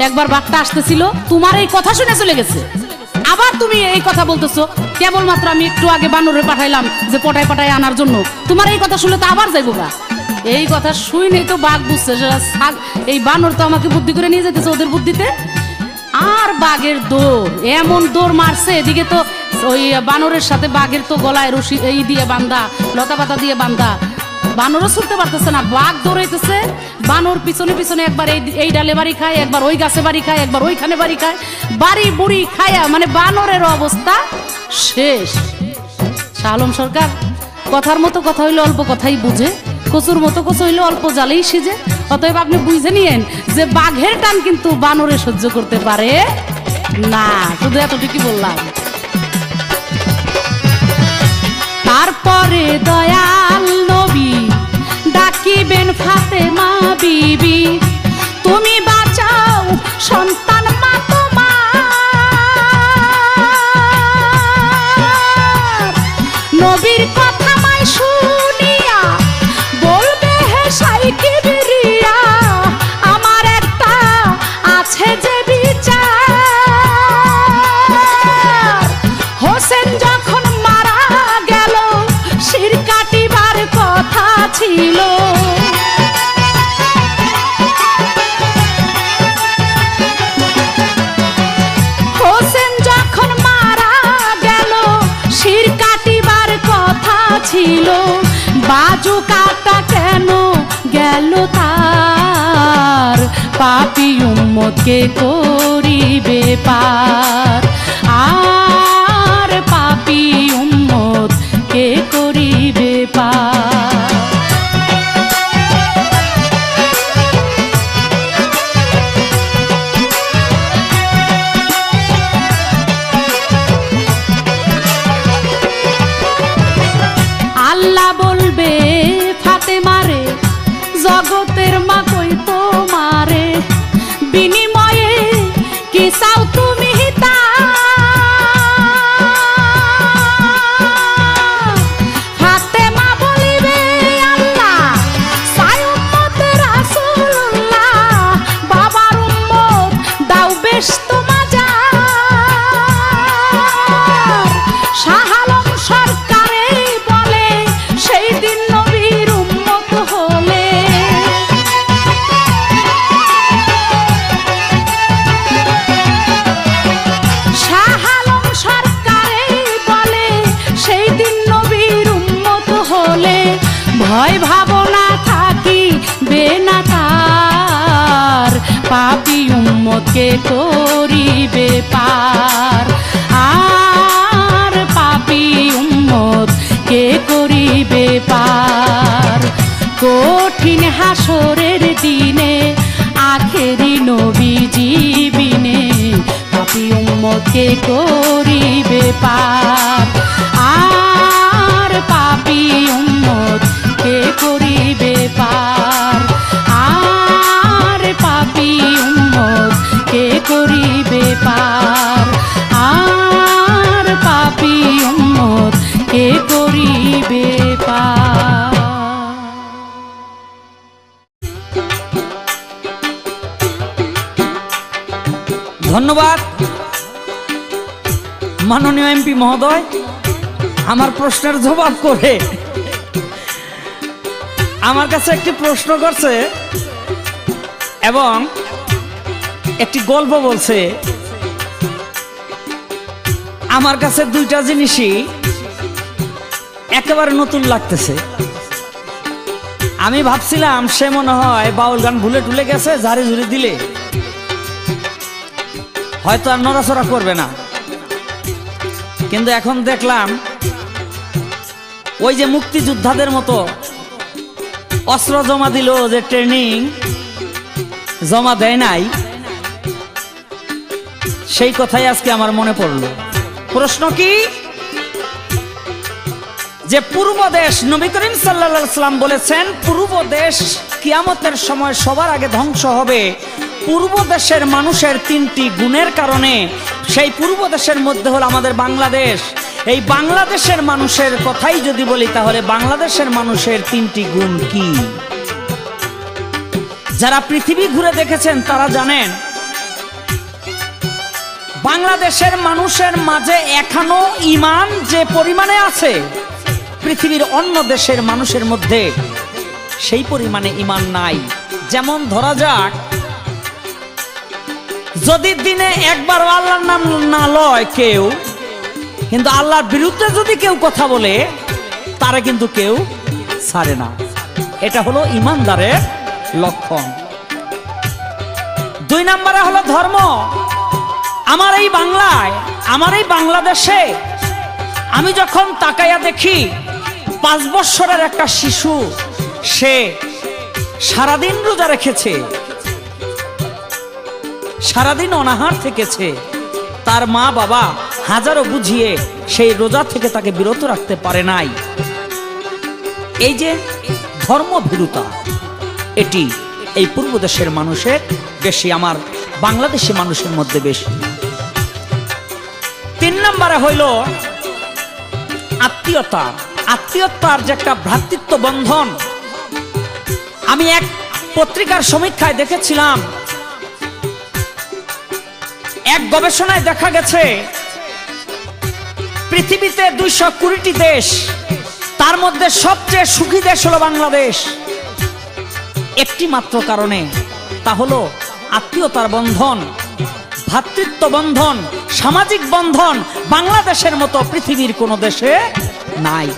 একবার বাঘটা আসতেছিল তোমার এই কথা শুনে চলে গেছে, আবার তুমি এই কথা বলতেছো, কেবলমাত্র আমি একটু আগে বানরে পাঠাইলাম যে পটায় পটায় আনার জন্য, তোমার এই কথা শুনলে তো আবার যাইবো গা। এই কথা শুনেই তো বাঘ বুঝছে এই বানর তো আমাকে বুদ্ধি করে নিয়ে যেতেছে ওদের বুদ্ধিতে। আর বাঘের দৌড়, এমন দৌড় মারছে, এদিকে তো ওই বানরের সাথে বাঘের তো গলায় রশি এই দিয়ে বান্ধা, লতা পাতা দিয়ে বান্ধা, বানরও ছুটতে পারতেছে না, বাঘ দৌড়াইতেছে, বানর পিছনে পিছনে একবার এই ডালে বাড়ি খায়, একবার ওই গাছে বাড়ি খায়, একবার ওইখানে বাড়ি খায়, বাড়ি বুড়ি খায়া মানে বানরের অবস্থা শেষ। শাহ আলম সরকার কথার মতো কথা হইলে অল্প কথাই বুঝে, কচুর মতো কচু হইলে অল্প জালেই সিজে। অতএব আপনি বুঝে নিয়েন যে বাঘের টান কিন্তু বানরে সহ্য করতে পারে না। শুধু এতটুকুই বললাম। তারপরে দয়াল নবী ডাকিবেন ফাতেমা বিবি, তুমি বাঁচাও সন্তান মা তোমার। নবীর কথা মাই শুনিয়া বলবে হে সাইকি বিরিয়া, আমার একটা আছে যে বিচার। হোসেন যখন মারা গেল শির কাটিবার কথা ছিল, হোসেন যখন মারা গেল শির কাটিবার কথা ছিল, বাজু কাটা কেন গেল তার, পাপী উম্মতকে করিবে পার, আর পাপী উম্মত কে করিবে পার। আল্লাহ বলবে ফাতেমারে, জগতের মা কই তোমারে, বিনিময়ে ভয় ভাবনা থাকি বেনা তার, পাপী উম্মতকে করিবে পার। আর পাপী উম্মত কে করিবে পার। কঠিন হাসরের দিনে আখেরি নবীজি বিনে, পাপী উম্মত কে করিবে পার। আর পাপী উম্মত কে করিবে পার। আর পাপী উম্মত কে করিবে পার। আর পাপী উম্মত কে করিবে পার। ধন্যবাদ মাননীয় এমপি মহোদয়, আমার প্রশ্নের জবাব করে আমার কাছে একটি প্রশ্ন করছে এবং একটি গল্প বলছে। আমার কাছে দুইটা জিনিসই একেবারে নতুন লাগতেছে। আমি ভাবছিলাম সে মনে হয় বাউল গান ভুলে টুলে গেছে, ঝাড়ি ঝুড়ি দিলে হয়তো আর নড়াচড়া করবে না, কিন্তু এখন দেখলাম ওই যে মুক্তিযোদ্ধাদের মতো অস্ত্র জমা দিল, যে ট্রেনিং জমা দেয় নাই, সেই কথাই আজকে আমার মনে পড়লো। প্রশ্ন কি? যে পূর্ব দেশ, নবী করিম সাল্লাল্লাহু আলাইহি সাল্লাম বলেছেন পূর্ব দেশ কিয়ামতের সময় সবার আগে ধ্বংস হবে পূর্ব দেশের মানুষের তিনটি গুণের কারণে। সেই পূর্ব দেশের মধ্যে হলো আমাদের বাংলাদেশ। এই বাংলাদেশের মানুষের কথাই যদি বলি, তাহলে বাংলাদেশের মানুষের তিনটি গুণ কি? যারা পৃথিবী ঘুরে দেখেছেন তারা জানেন বাংলাদেশের মানুষের মাঝে এখনো ঈমান যে পরিমাণে আছে, পৃথিবীর অন্য দেশের মানুষের মধ্যে সেই পরিমাণে ঈমান নাই। যেমন ধরা যাক, যদি দিনে একবার আল্লাহর নাম না লয় কেউ, কিন্তু আল্লাহর বিরুদ্ধে যদি কেউ কথা বলে, তারে কিন্তু কেউ ছাড়ে না। এটা হলো ঈমানদারের লক্ষণ। দুই নম্বরে হলো ধর্ম। আমার এই বাংলায়, আমার এই বাংলাদেশে আমি যখন তাকাইয়া দেখি 5 বছরের একটা শিশু, সে সারাদিন রোজা রেখেছে, সারাদিন অনাহার থেকেছে, তার মা বাবা হাজারো বুঝিয়ে সেই রোজা থেকে তাকে বিরত রাখতে পারে নাই। এই যে ধর্মভীরুতা, এটি এই পূর্ব দেশের মানুষের বেশি, আমার বাংলাদেশি মানুষের মধ্যে বেশি। 3 নম্বরে হইল আত্মীয়তা। আত্মীয়তার যে একটা ভ্রাতৃত্ব বন্ধন। আমি এক পত্রিকার সমীক্ষায় দেখেছিলাম, এক গবেষণায় দেখা গেছে পৃথিবীতে 220টি দেশ, তার মধ্যে সবচেয়ে সুখী দেশ হলো বাংলাদেশ। একটি মাত্র কারণে, তা হলো আত্মীয়তার বন্ধন, ভ্রাতৃত্ব বন্ধন, সামাজিক বন্ধন বাংলাদেশের মতো পৃথিবীর কোনো দেশে নাই।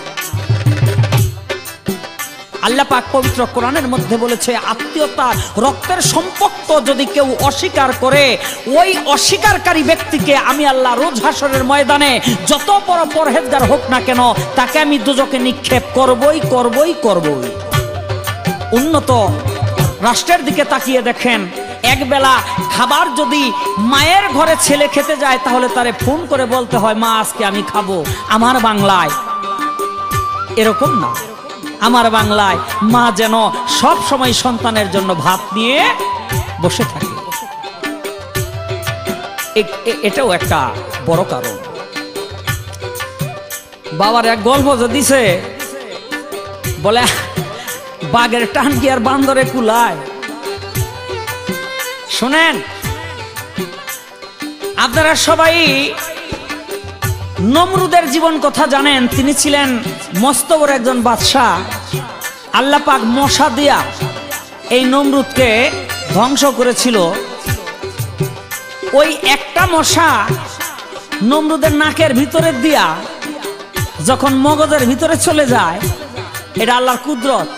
আল্লাহ পাক পবিত্র কোরআনের মধ্যে বলেছে, আত্মীয়তা রক্তের সম্পর্ক যদি কেউ অস্বীকার করে, ওই অস্বীকারকারী ব্যক্তিকে আমি আল্লাহ রোজ হাসরের ময়দানে যত বড় পরহেজগার হোক না কেন, তাকে আমি দুজকে নিক্ষেপ করবই করবই করবই। উন্নত রাষ্ট্রের দিকে তাকিয়ে দেখেন, একবেলা খাবার যদি মায়ের ঘরে ছেলে খেতে যায়, তাহলে তারে ফোন করে বলতে হয়, মা আজকে আমি খাবো। আমার বাংলায় এরকম না। আমার বাংলায় মা যেন সব সময় সন্তানের জন্য ভাত নিয়ে বসে থাকে। এটাও একটা বড় কারণ। বাবার এক গল্প যে দিছে, বলে বাঘের টান কি আর বান্দরে কুলায়। শুনেন, আপনারা সবাই নমরুদের জীবন কথা জানেন। তিনি ছিলেন মস্ত বড় একজন বাদশাহ। আল্লাহ পাক মশা দিয়া এই নমরুদকে ধ্বংস করেছিল। ওই একটা মশা নমরুদের নাকের ভিতরে দিয়া যখন মগজের ভিতরে চলে যায়, এটা আল্লাহর কুদরত।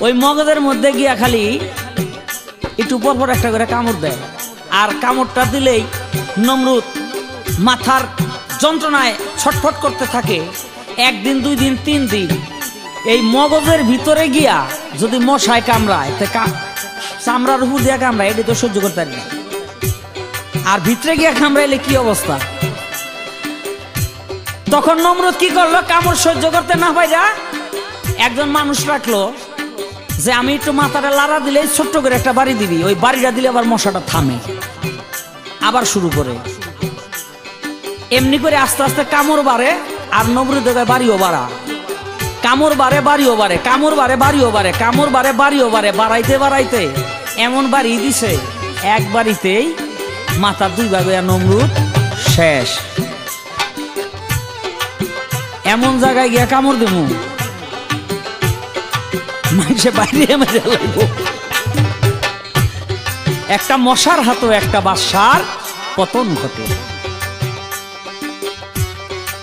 ওই মগজের মধ্যে গিয়া খালি একটু পরপর একটা করে কামড় দেয়, আর কামড়টা দিলেই নমরুদ মাথার যন্ত্রণায় ছটফট করতে থাকে। একদিন, 2 দিন, 3 দিন এই মগজের ভিতরে গিয়া যদি মশায় কামড়ায়, চামড়ার উপর দিয়া কামড়ায়, এটা তো সহ্য করতে পারি না। আর ভিতরে গিয়া কামড়াইলে কি অবস্থা? তখন নমরুদ কি করলো? কামড় সহ্য করতে না পাইরা একজন মানুষ রাখলো যে আমি একটু মাথাটা লাড়া দিলে ছোট্ট করে একটা বাড়ি দিবি, ওই বাড়িটা দিলে আবার মশাটা থামে, আবার শুরু করে। এমনি করে আস্তে আস্তে কামড় বাড়ে, আর নমরুদের বাড়িও বাড়া, কামড় বাড়ে বাড়িও বাড়ে, কামড় বাড়ে বাড়িও বাড়ে, কামড় বাড়ে বাড়িও বাড়ে, বাড়াইতে বাড়াইতে এমন বাড়ি দিছে এক বাড়িতেই মাথার 2 ভাগ হইয়া নমরুদ শেষ। এমন জায়গায় গিয়া কামড় দেবো মানুষে বাইরে মেরে লাগবো। একটা মশার হাতও একটা বাদশার পতন ঘটে।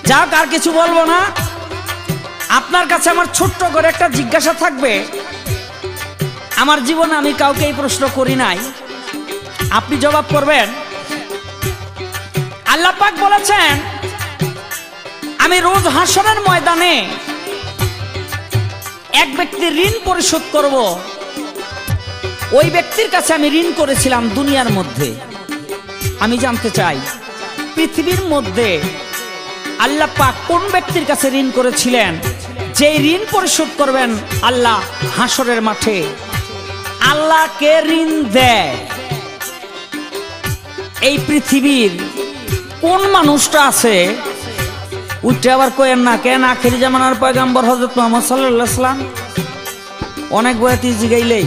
যাক, আর কিছু বলবো না। আপনার কাছে আমার ছোট্ট করে একটা জিজ্ঞাসা থাকবে। আমার জীবনে আমি কাউকে এই প্রশ্ন করি নাই, আপনি জবাব করবেন। আল্লাহ পাক বলেছেন, আমি রোজ হাসরের ময়দানে এক ব্যক্তির ঋণ পরিশোধ করব। ওই ব্যক্তির কাছে আমি ঋণ করেছিলাম দুনিয়ার মধ্যে। আমি জানতে চাই, পৃথিবীর মধ্যে আল্লাহ পাক কোন ব্যক্তির কাছে ঋণ করেছিলেন, যে ঋণ পরিশোধ করবেন আল্লাহ হাসরের মাঠে? আল্লাহকে ঋণ দেয় এই পৃথিবীর কোন মানুষটা আছে? উঠে আবার কয়েন না কেন আখেরি জামানার পয়গাম্বর হযরত মুহাম্মদ সাল্লাল্লাহু আলাইহি ওয়াসাল্লাম অনেক বয়াতি জিগাইলেই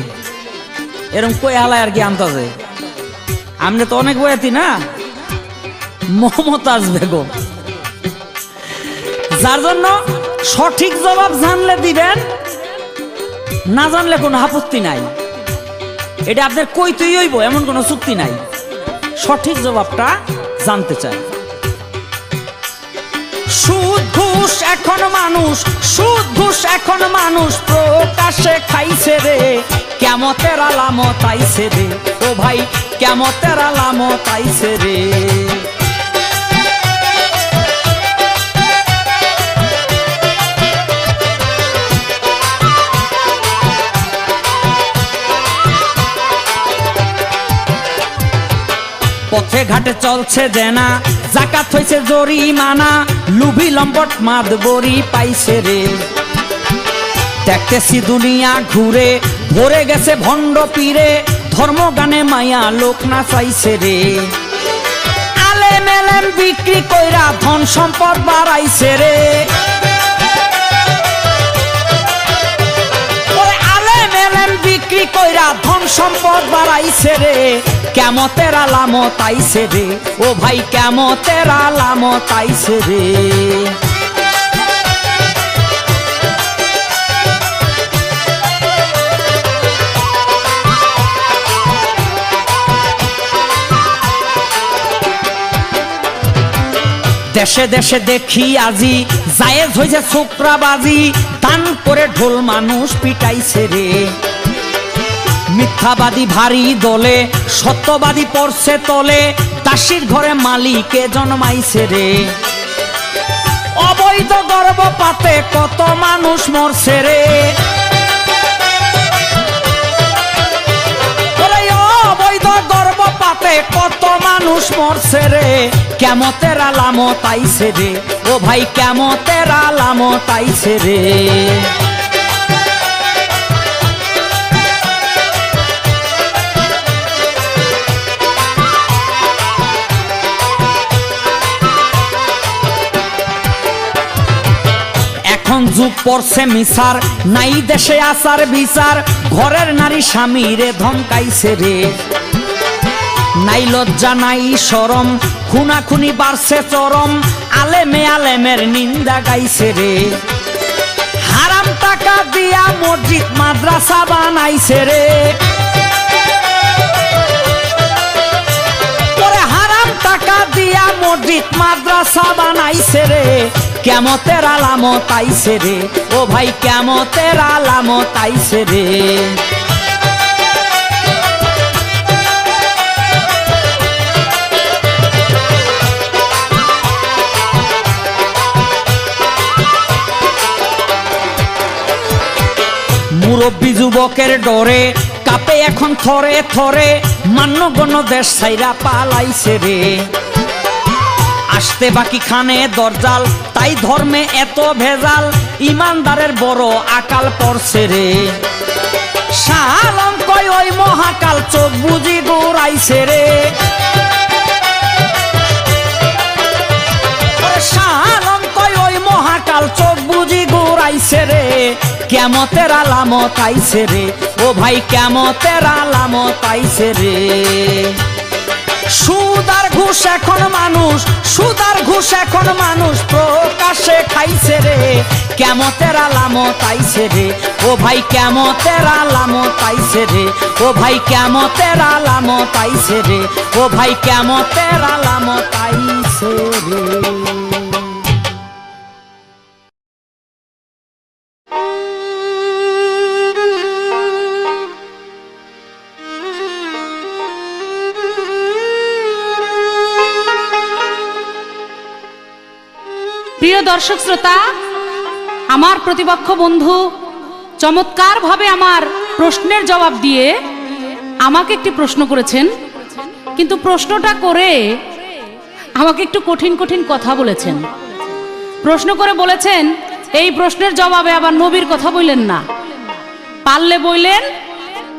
এরকম কই হালায় আর কি আন্তাজে। আমরা তো অনেক বয়াতি না, মমতাজ বেগম। যার জন্য সঠিক জবাব জানলে দিবেন, না জানলে কোনো আপত্তি নাই। এটা আপনার কইতেই হইব, এমন কোনো চুক্তি নাই। সঠিক জবাবটা জানতে চাই। সুদ ঘুষ এখন মানুষ, সুদ ঘুষ এখন মানুষ প্রকাশে খাইছে রে, কিয়ামতের আলামত আইছে রে। ও ভাই, কিয়ামতের আলামত আইছে রে। পথে ঘাটে চলছে জেনা, জাকাত হইছে জরিমানা, লুভি লম্পট মাদ বড়ি পাইছে রে। দেখতেছি দুনিয়া ঘুরে, ভরে গেছে ভণ্ড পীরে, ধর্ম গানে মায়া লোক না চাইছে রে। আলেম এলেম বিক্রি কইরা ধন সম্পদ বাড়াইছে রে। আলেম এলেম বিক্রি কইরা ধন সম্পদ বাড়াইছে রে। কিয়ামতের আলামত আইছে রে। ও ভাই, কিয়ামতের আলামত আইছে রে। দেশে দেশে দেখি আজি জায়েজ হইছে ছোকরাবাজি, দান করে ঢোল মানুষ পিটাইছে রে। মিথ্যাবাদী ভারী দলে, সত্যবাদী পড়ছে তলে, দাসীর ঘরে মালিকে জন্মাইছে রে। অবৈধ গর্ভপাতে কত মানুষ মরছে রে। অবৈধ গর্ভপাতে কত মানুষ মরছে রে। কিয়ামতের আলামত আইছে রে। ও ভাই, কিয়ামতের আলামত আইছে রে। এখন যুগ পড়ছে মিসার, নাই দেশে আসার বিচার, ঘরের নারী স্বামীরে ধমকাইছে রে। নাই লজ্জা নাই শরম, খুনাখুনি বাড়ছে চরম, আলেমে আলেমের নিন্দা গাইছে রে। হারাম টাকা দিয়া মসজিদ মাদ্রাসা বানাইছে রে। হারাম টাকা দিয়া মসজিদ মাদ্রাসা বানাইছে রে, কিয়ামতের আলামত আইছে রে, ও ভাই কিয়ামতের আলামত আইছে রে। মুরব্বী যুবকের ডরে কাপে এখন থরে থরে, মান্যগণ্য দেশ ছাইরা পালাইছে রে। আসতে বাকি খানে দরজাল, তাই ধর্মে এত ভেজাল, ইমানদারের বড় আকাল পড়ছে রে। শাহ আলম কয় ওই মহাকাল চোখ বুঝি দৌড়াইছে রে। শাহ আলম কয় ওই মহাকাল চোখ বুঝি দৌড়াইছে রে, কিয়ামতের আলামত আইছে রে, ও ভাই কিয়ামতের আলামত আইছে রে। সুদার ঘুষ এখন মানুষ, সুদার ঘুষ এখন মানুষ প্রকাশে খাইছে রে, কিয়ামতের আলামত আইছে রে, ও ভাই কিয়ামতের আলামত আইছে রে, ও ভাই কিয়ামতের আলামত আইছে রে, ও ভাই কিয়ামতের আলামত আইছে রে। প্রিয় দর্শক শ্রোতা, আমার প্রতিপক্ষ বন্ধু চমৎকারভাবে আমার প্রশ্নের জবাব দিয়ে আমাকে একটি প্রশ্ন করেছেন, কিন্তু প্রশ্নটা করে আমাকে একটু কঠিন কঠিন কথা বলেছেন। প্রশ্ন করে বলেছেন এই প্রশ্নের জবাবে আবার নবীর কথা বললেন না, পারলে বললেন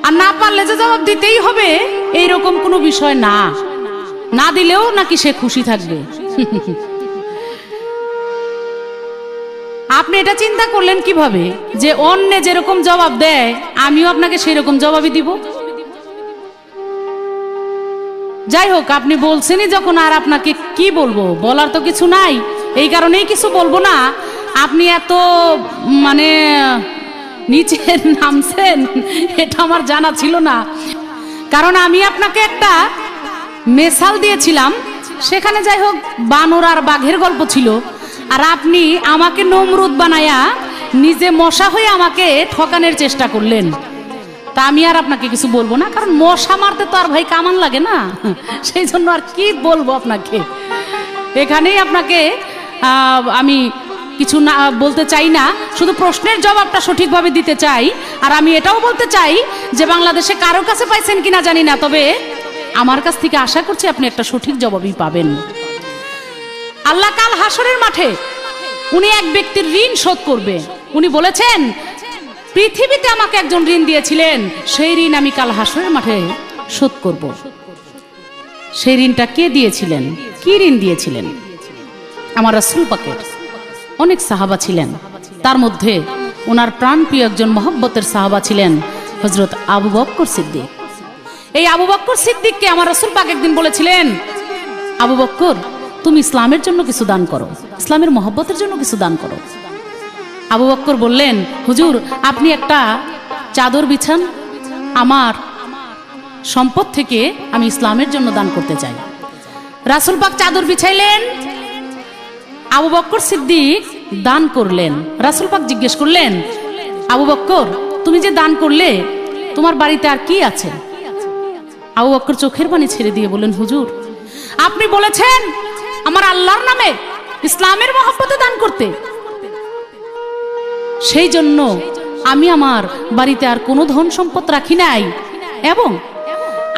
আর না পারলে যে জবাব দিতেই হবে এইরকম কোনো বিষয় না, না দিলেও নাকি সে খুশি থাকবে। আপনি এটা চিন্তা করলেন কিভাবে যে অন্য যেরকম জবাব দেয় আমিও আপনাকে সেই রকম জবাবই দিব? যাই হোক, আপনি বলছেনই যখন, আর আপনাকে কি বলবো, বলার তো কিছু নাই, এই কারণেই কিছু বলবো না। আপনি এত মানে নিচে নামছেন এটা আমার জানা ছিল না, কারণ আমি আপনাকে একটা মেসাল দিয়েছিলাম, সেখানে যাই হোক বানর আর বাঘের গল্প ছিল, আর আপনি আমাকে নমরুদ বানায়া নিজে মশা হয়ে আমাকে ঠকানোর চেষ্টা করলেন। তা আমি আর আপনাকে কিছু বলবো না, কারণ মশা মারতে তো আর ভাই কামান লাগে না, সেই জন্য আর কি বলবো আপনাকে। এখানেই আপনাকে আমি কিছু না বলতে চাই না, শুধু প্রশ্নের জবাবটা সঠিকভাবে দিতে চাই। আর আমি এটাও বলতে চাই যে বাংলাদেশে কারো কাছে পাইছেন কিনা জানি না, তবে আমার কাছ থেকে আশা করছি আপনি একটা সঠিক জবাবই পাবেন। আল্লাহ কাল হাসরের মাঠে উনি এক ব্যক্তির ঋণ শোধ করবে। উনি বলেছেন পৃথিবীতে আমাকে একজন ঋণ দিয়েছিলেন, সেই ঋণ আমি কাল হাসরের মাঠে শোধ করব। সেই ঋণটা কে দিয়েছিলেন, কি ঋণ দিয়েছিলেন? আমার রাসূল পাকের অনেক সাহাবা ছিলেন, তার মধ্যে ওনার প্রাণপ্রিয় একজন মহব্বতের সাহাবা ছিলেন হযরত আবু বকর সিদ্দিক। এই আবু বকর সিদ্দিককে আমার রাসূল পাক একদিন বলেছিলেন, আবু বকর তুমি ইসলামের জন্য কিছু দান করো, ইসলামের মহব্বতের জন্য কিছু দান করো। আবু বকর বললেন, হুজুর আপনি একটা চাদর বিছান, আমার সম্পদ থেকে আমি ইসলামের জন্য দান করতে চাই। রাসূল পাক চাদর বিছাইলেন, আবু বকর সিদ্দিক দান করলেন। রাসূল পাক জিজ্ঞেস করলেন, আবু বকর তুমি যে দান করলে তোমার বাড়িতে আর কি আছে? আবু বকর চোখের পানি ছেড়ে দিয়ে বললেন, হুজুর আপনি বলেছেন আমার আল্লাহর নামে ইসলামের মহব্বতে দান করতে, সেই জন্য আমি আমার বাড়িতে আর কোনো ধন সম্পদ রাখি নাই, এবং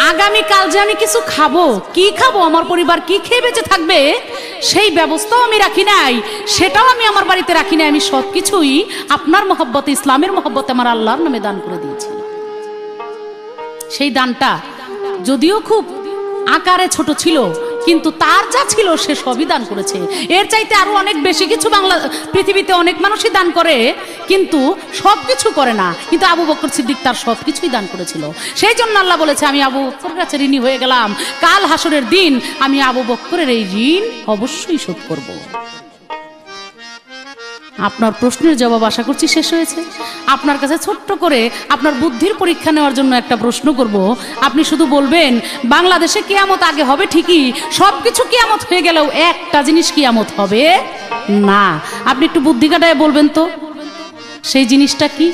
আগামী কাল যে আমি কিছু খাবো, কি খাবো, আমার পরিবার কি খেয়ে বেঁচে থাকবে সেই ব্যবস্থাও আমি রাখি নাই, সেটাও আমি আমার বাড়িতে রাখি নাই। আমি সবকিছুই আপনার মহব্বতে, ইসলামের মহব্বতে আমার আল্লাহর নামে দান করে দিয়েছি। সেই দানটা যদিও খুব আকারে ছোট ছিল, কিন্তু তার যা ছিল সে সবই দান করেছে। এর চাইতে আরো অনেক বেশি কিছু পৃথিবীতে অনেক মানুষই দান করে, কিন্তু সবকিছু করে না, কিন্তু আবু বকর সিদ্দিক তার সবকিছুই দান করেছিল। সেই জন্য আল্লাহ বলেছে আমি আবু বকরের কাছে ঋণী হয়ে গেলাম, কাল হাসরের দিন আমি আবু বকরের এই ঋণ অবশ্যই শোধ করব। আপনার প্রশ্নের জবাব আশা করছি শেষ হয়েছে। আপনার কাছে ছোট্ট করে আপনার বুদ্ধির পরীক্ষা নেওয়ার জন্য একটা প্রশ্ন করব। আপনি শুধু বলবেন বাংলাদেশে কিয়ামত আগে হবে ঠিকই, সব কিছু কিয়ামত হয়ে গেলেও একটা জিনিস কিয়ামত হবে না। আপনি একটু বুদ্ধি কাটায় বলবেন তো সেই জিনিসটা কি?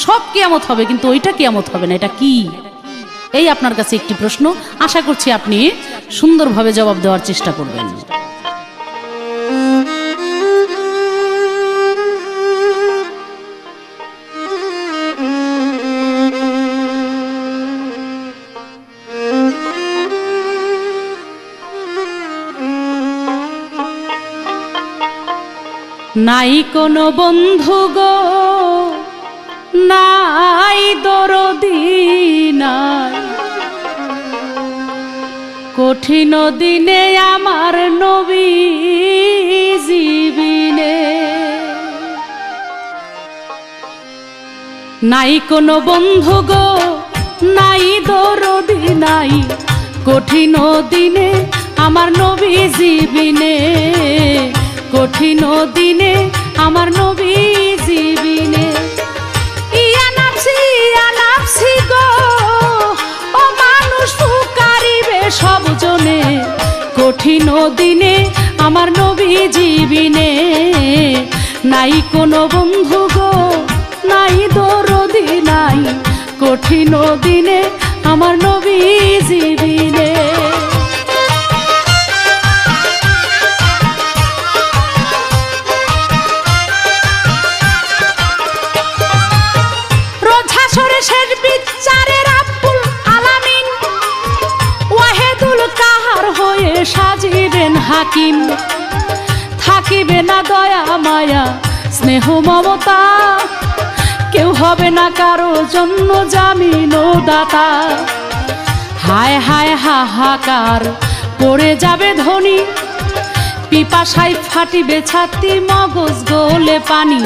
সব কিয়ামত হবে কিন্তু ওইটা কিয়ামত হবে না, এটা কি? এই আপনার কাছে একটি প্রশ্ন, আশা করছি আপনি সুন্দরভাবে জবাব দেওয়ার চেষ্টা করবেন। নাই কোনো বন্ধু গো, নাই দরদি নাই, কঠিন দিনে আমার নবী জীবিনে। নাই কোনো বন্ধু গো, নাই দরদি নাই, কঠিন দিনে আমার নবী জীবিনে, কঠিন দিনে আমার নবী জীবিনে। ইয়া নাফসি গো, ও মানুষ পুকারিবে সব জনে, কঠিন দিনে আমার নবী জীবিনে। নাই কোনো বন্ধু গো, নাই দরদি নাই, কঠিন দিনে আমার নবী জীবিনে। শেষ বিচারে রাব্বুল আলামিন ওয়াহেদুল কাহার হয়ে সাজিবেন হাকিম। থাকিবে না দয়া মায়া স্নেহ মমতা, কেউ হবে না কারো জন্য জামিন ও দাতা। হায় হায় হাহাকার পড়ে যাবে ধ্বনি, পিপাসায় ফাটিবে ছাতি, মগজ গলে পানি।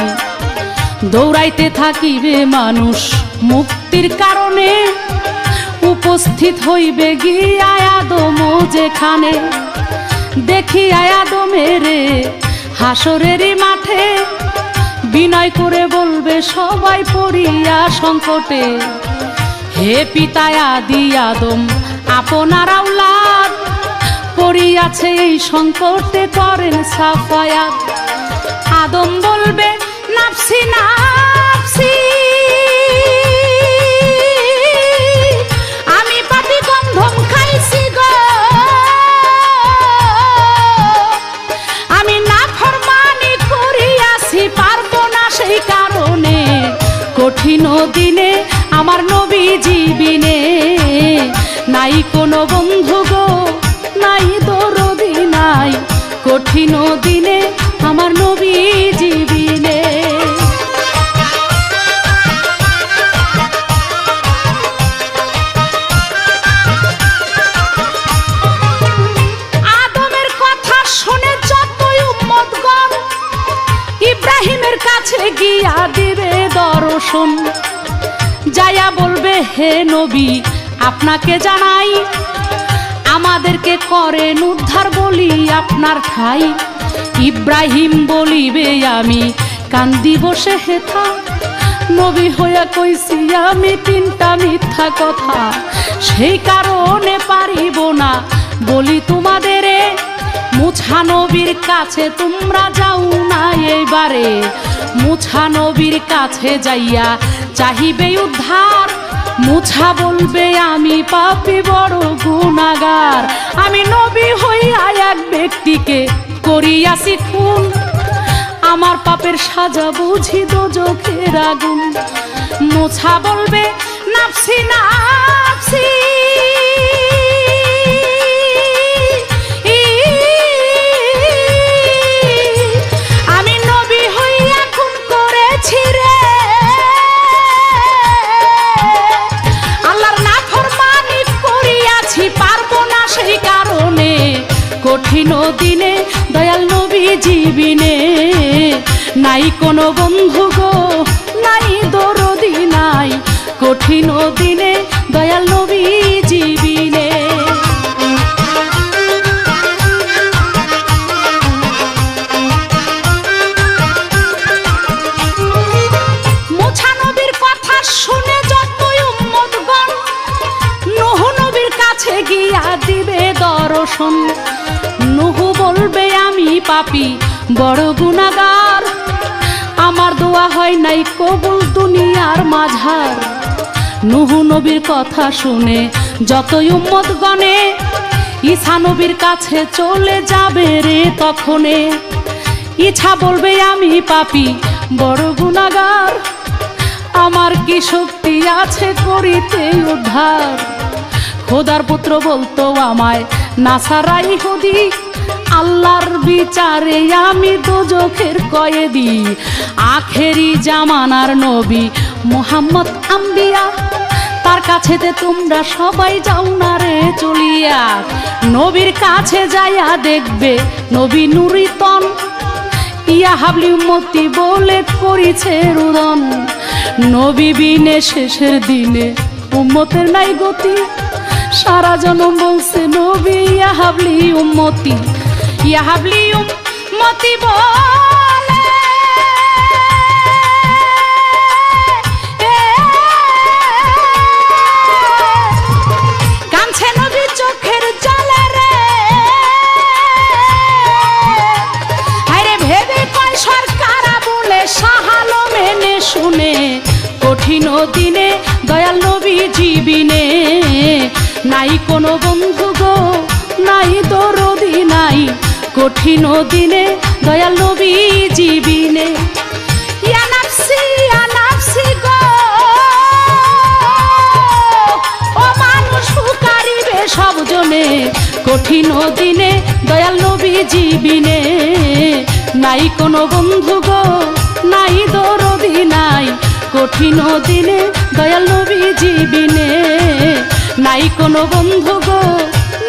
দৌড়াইতে থাকিবে মানুষ মুক্তির কারণে, উপস্থিত হইবে গিয়া আদম যেখানে। দেখি আদমের হাসরেরই মাঠে, বিনয় করে বলবে সবাই পড়িয়া সংকটে। হে পিতা আদি আদম আপনার আওলাদ, পড়িয়াছে এই সংকটে করেন সাফায়াত। আদম বলবে নাফসি নাফসি, আমি পাপী গন্ধম খাইছি গো, আমি নাফরমানি করিয়াছি পারবো না সেই কারণে, কঠিন দিনে আমার নবী জীবিনে। নাই কোনো বন্ধু গো, নাই দরদি নাই, কঠিন দিনে আমার নবী জীবিনে। আদমের কথা শুনে যতই উম্মতগণ ইব্রাহিমের কাছে গিয়া দিবে দর্শন, যাইয়া বলবে হে নবী আপনাকে জানাই, আমাদেরকে করেন উদ্ধার বলি আপনার ঠাই। ইব্রাহিম বলিবে আমি কান্দি বসে হেথা, নবী হইয়া কইছি আমি তিনটা মিথ্যা কথা, সেই কারণে পারিব না বলি তোমাদের। মুছা নবীর কাছে তোমরা যাও না এইবারে, মুছা নবীর কাছে যাইয়া চাহিবে উদ্ধার। মুছা বলবে আমি পাপী বড় গুনাহগার, আমি নবী হইয়া এক ব্যক্তিকে করিয়াছি খুন, আমার পাপের সাজা বুঝি দোজখের আগুন। মুছা বলবে নাফসি নাফসি, আমি নবী হইয়া খুন করেছি রে, আল্লাহর নাফরমানি করিয়াছি পারবো না সেই কারণে, কঠিন দিনে দয়াল নবী জীবিনে। নাই কোনো বন্ধু গো, নাই দরদি নাই, কঠিন দিনে দয়াল নবী জীবিনে। শোন। নুহু বলবে আমি পাপী বড় গুনাহগার, আমার দোয়া হয় নাই কবুল দুনিয়ার মাঝার। নুহু নবীর কথা শুনে যতই উম্মত গণে, ঈসা নবীর কাছে চলে যাবে রে তখনে। ঈসা বলবে আমি পাপী বড় গুনাহগার, আমার কি শক্তি আছে করিতে উদ্ধার। খোদার পুত্র বলতো আমায় নাসারা ইহুদি, আল্লাহর বিচারে আমি দোজখের কয়েদি। আখেরি জামানার নবী মুহাম্মদ আম্বিয়া, তার কাছেতে তোমরা সবাই যাও না রে চলিয়া। নবীর কাছে যাইয়া দেখবে নবী নুরিতন, ইয়া হাবলি উম্মতি বলে করিছে রুদন। নবী বিনে শেষের দিনে উম্মতের নাই গতি, সারা জনম বলছে নবী ইয়া হাবলি উম্মতি, ইয়া হাবলি উম্মতি বলে। কাঁদছে নবী চোখের জলে রে, হায়রে ভেবে কয় সরকার বলে সাহালো মেনে শুনে। কঠিন দিনে দয়াল নবী জীবিনে, নাই কোনো বন্ধু গো নাই দরদি নাই। কঠিন দিনে দয়াল নবী জীবিনে। ইয়া নাফসি গো, ও মানুষ হুকারিবে সব জনে। কঠিন দিনে দয়াল নবী জীবিনে, নাই কোনো বন্ধু গো নাই দরদি নাই। কঠিন দিনে দয়াল নবী জীবিনে, নাই কোনো বন্ধু গো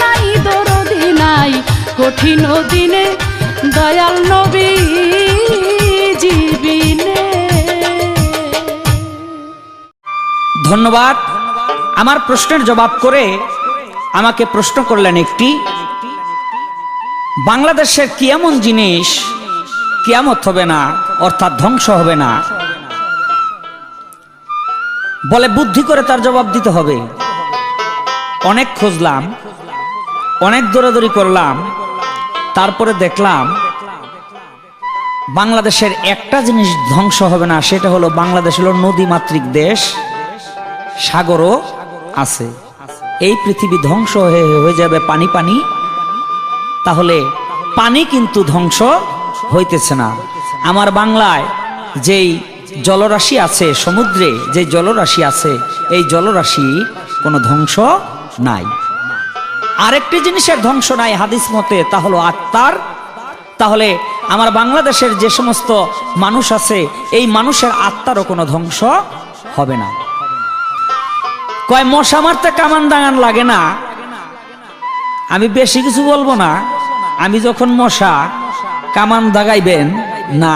নাই দরদি নাই। কঠিন দিনে দয়াল নবী জীবিনে। ধন্যবাদ। আমার প্রশ্নের জবাব করে আমাকে প্রশ্ন করলেন একটি, বাংলাদেশের কি এমন জিনিস কিয়ামত হবে না, অর্থাৎ ধ্বংস হবে না? বলে বুদ্ধি করে তার জবাব দিতে হবে। অনেক খুঁজলাম, অনেক দৌড়াদৌড়ি করলাম, তারপরে দেখলাম বাংলাদেশের একটা জিনিস ধ্বংস হবে না, সেটা হলো বাংলাদেশ হলো নদীমাতৃক দেশ, সাগরও আছে। এই পৃথিবী ধ্বংস হয়ে যাবে পানি পানি, তাহলে পানি কিন্তু ধ্বংস হইতেছে না। আমার বাংলায় যেই জলরাশি আছে, সমুদ্রে যে জলরাশি আছে, এই জলরাশি কোনো ধ্বংস নাই। আরেকটি জিনিসের ধ্বংস নাই হাদিস মতে, তা হলো আত্মার। তাহলে আমার বাংলাদেশের যে সমস্ত মানুষ আছে, এই মানুষের আত্মারও কোনো ধ্বংস হবে না। কয় মশা মারতে কামান দাগান লাগে না, আমি বেশি কিছু বলবো না। আমি যখন মশা কামান দাগাইবেন না,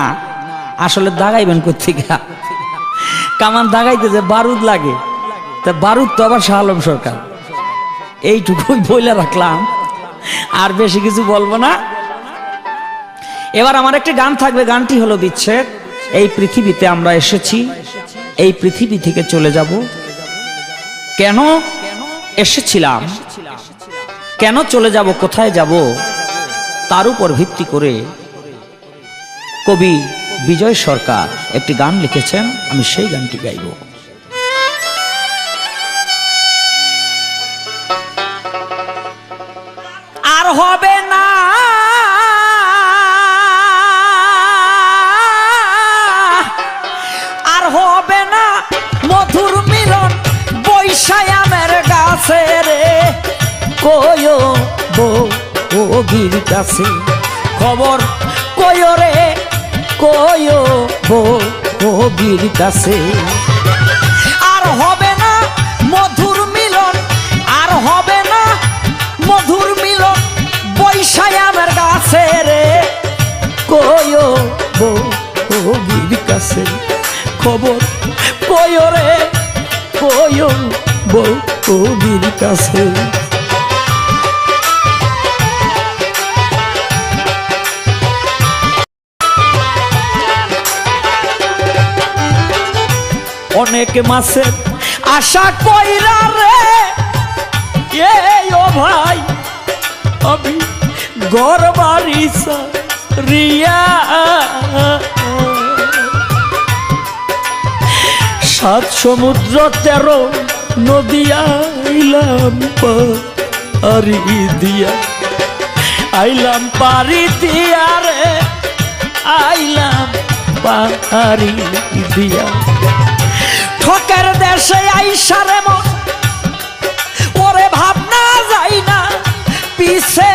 আসলে দাগাইবেন কোথেকে? কামান দাগাইতে যে বারুদ লাগে, তা বারুদ তো আবার শাহ আলম সরকার। এইটুকুই বইলা রাখলাম, আর বেশি কিছু বলবো না। এবার আমার একটি গান থাকবে, গানটি হলো বিচ্ছেদ। এই পৃথিবীতে আমরা এসেছি, এই পৃথিবী থেকে চলে যাব। কেন এসেছিলাম, কেন চলে যাব, কোথায় যাব, তার উপর ভিত্তি করে কবি বিজয় সরকার একটি গান লিখেছেন। আমি সেই গানটি গাইব। আর হবে না আর হবে না মধুর মিলন বৈশায়ামের গাছে রে, কয়ো বগির কাছে খবর কয়ো রে, কয়ো বগির কাছে। আর হবে না মধুর মিলন, আর হবে না মধুর মিলন বৈশায়ামের গাছে রে, কয়ো বগির কাছে খবর কয়ো রে, কয়ো বগির কাছে। অনেক মাসের আশা কইরা রে, ও ভাই আমি ঘর বাড়ি রিয়া সাত সমুদ্র 13 নদী আইলাম পারি দিয়া, আইলাম পারি দিয়া রে, আইলাম পারি দিয়া। ঠকের দেশে আইসারে মন ওরে ভাবনা যাই না পিছে,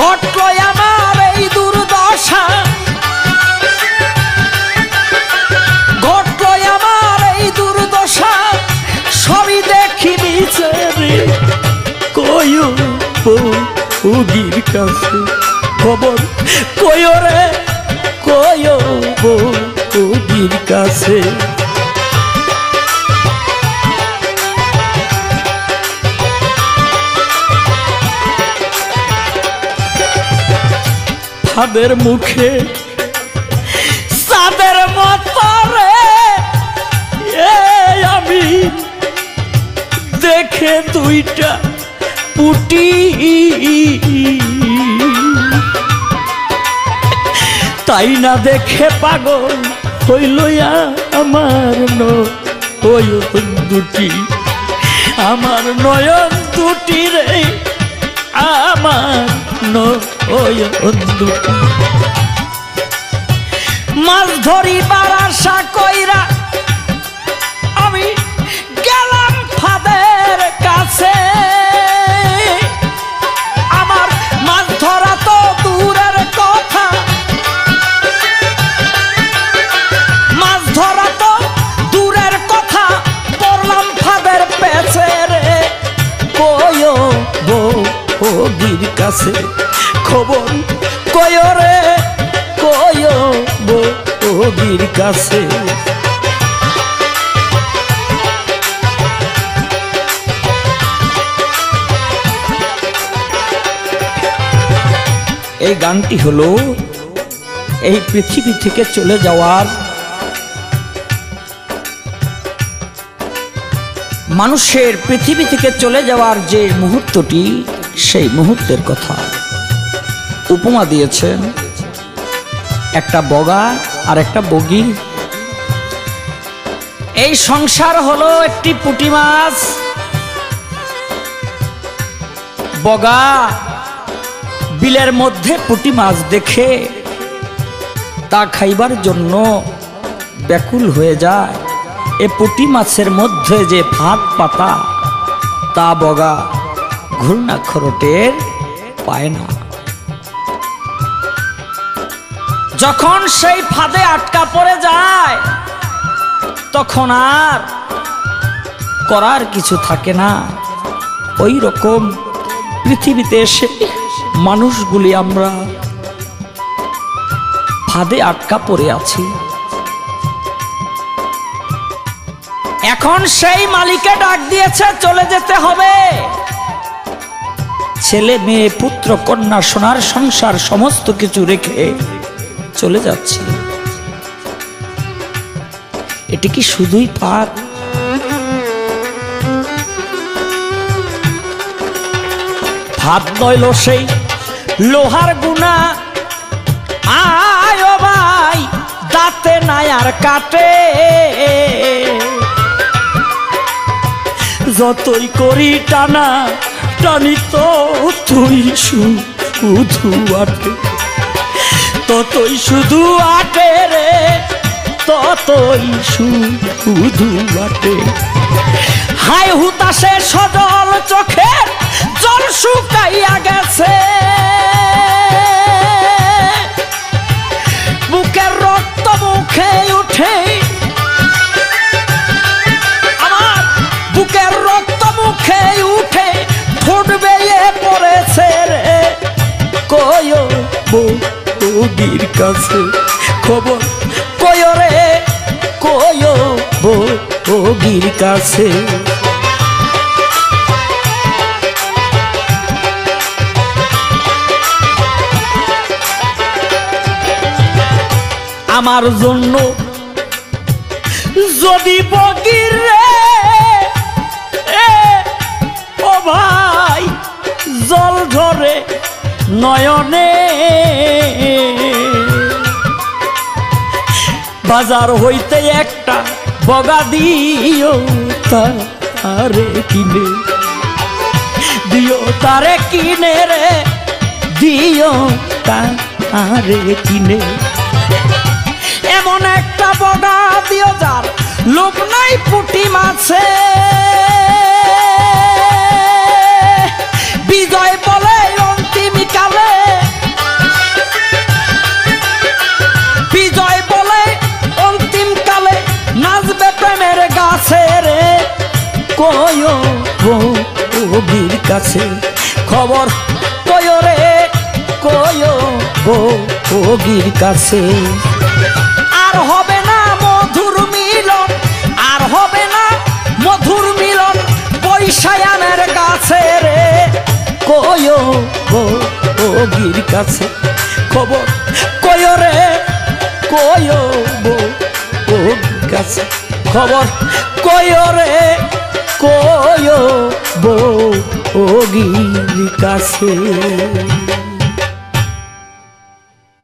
ঘটল আমার এই দুর্দশা, ঘটল আমার এই দুর্দশা, সবই দেখি মিছে রে। কয়ো বউগির কাছে খবর কয়ো রে, কয়ো বউগির কাছে। ফাদের মুখে সাদের মতো রে, আমি দেখে দুইটা পুটি, তাই না দেখে পাগল হইল আমার নয়ন দুটি, আমার নয়ন দুটি রে, আমার নয়ন দুটি। মাছ ধরিবার আশা কইরা আমি গেলাম ফাদের কাছে, আমার মাছ ধরা তো দূরের কথা, মাছ ধরা তো দূরের কথা, পড়লাম ফাদের পেছে রে। কয়ো বউগির কাছে খবর কয়ো রে, কয়ো বউগির কাছে। এই গানটি হলো এই পৃথিবী থেকে চলে যাওয়ার মানুষের পৃথিবী থেকে চলে যাওয়ার যে মুহূর্তটি, সেই মুহূর্তের কথা উপমা দিয়েছেন একটা বগা আর একটা বগি। এই সংসার হলো একটি পুঁটি মাছ, বগা বিলের মধ্যে পুঁটি মাছ দেখে তা খাইবার জন্য ব্যাকুল হয়ে যায়। এ পুঁটি মাছের মধ্যে যে ফাঁদ পাতা, তা বগা ঘূর্ণাক্ষরটের পায় না। যখন সেই ফাঁদে আটকা পড়ে যায়, তখন আর করার কিছু থাকে না। ওই রকম পৃথিবীতে এসে মানুষগুলি আমরা ফাঁদে আটকা পড়ে আছি। এখন সেই মালিকে ডাক দিয়েছে, চলে যেতে হবে। ছেলে মেয়ে পুত্র কন্যা সোনার সংসার সমস্ত কিছু রেখে চলে যাচ্ছি। এটি কি শুধুই পাপ? ভাত নইল সেই লোহার গুণা, আয় ভাই দাঁতে নাই আর কাটে, যতই করি টানা টানি তো তুই শুধু আটে, ততই শুধু আটে রে, ততই শুধু আটে। হাই হুতাশে সজল চোখের জল শুকাইয়া গেছে, বুকের রক্ত মুখে উঠে, আমার বুকের রক্ত মুখে উঠে ঠোঁট বেয়ে পড়েছে রে। কয়ো বউগির কাছে খবর কয়ো রে, কয়ো বউগির কাছে। আমার জন্য যদি বগির রে ভাই জল ঝরে নয়নে, বাজার হইতে একটা বগা দিও তারে কিনে, দিও তারে কিনে রে, দিও তারে কিনে। এমন একটা বগা দিও যার লোক নাই পুঁটি মাছে, বিজয় বলে অন্তিম কালে, বিজয় বলে অন্তিম কালে নাচবে প্রেমের গাছে রে, কয়ো বগির কাছে খবর কয়ো রে, কয়ো বগির কাছে। আর হবে না মধুর মিলন, আর হবে না মধুর মিলন বৈশায়ানের কাছে রে, কয়ো বগির কাছে খবর কয়ো রে, কয়ো বগির কাছে খবর কয়ো রে, কয়ো বগির কাছে।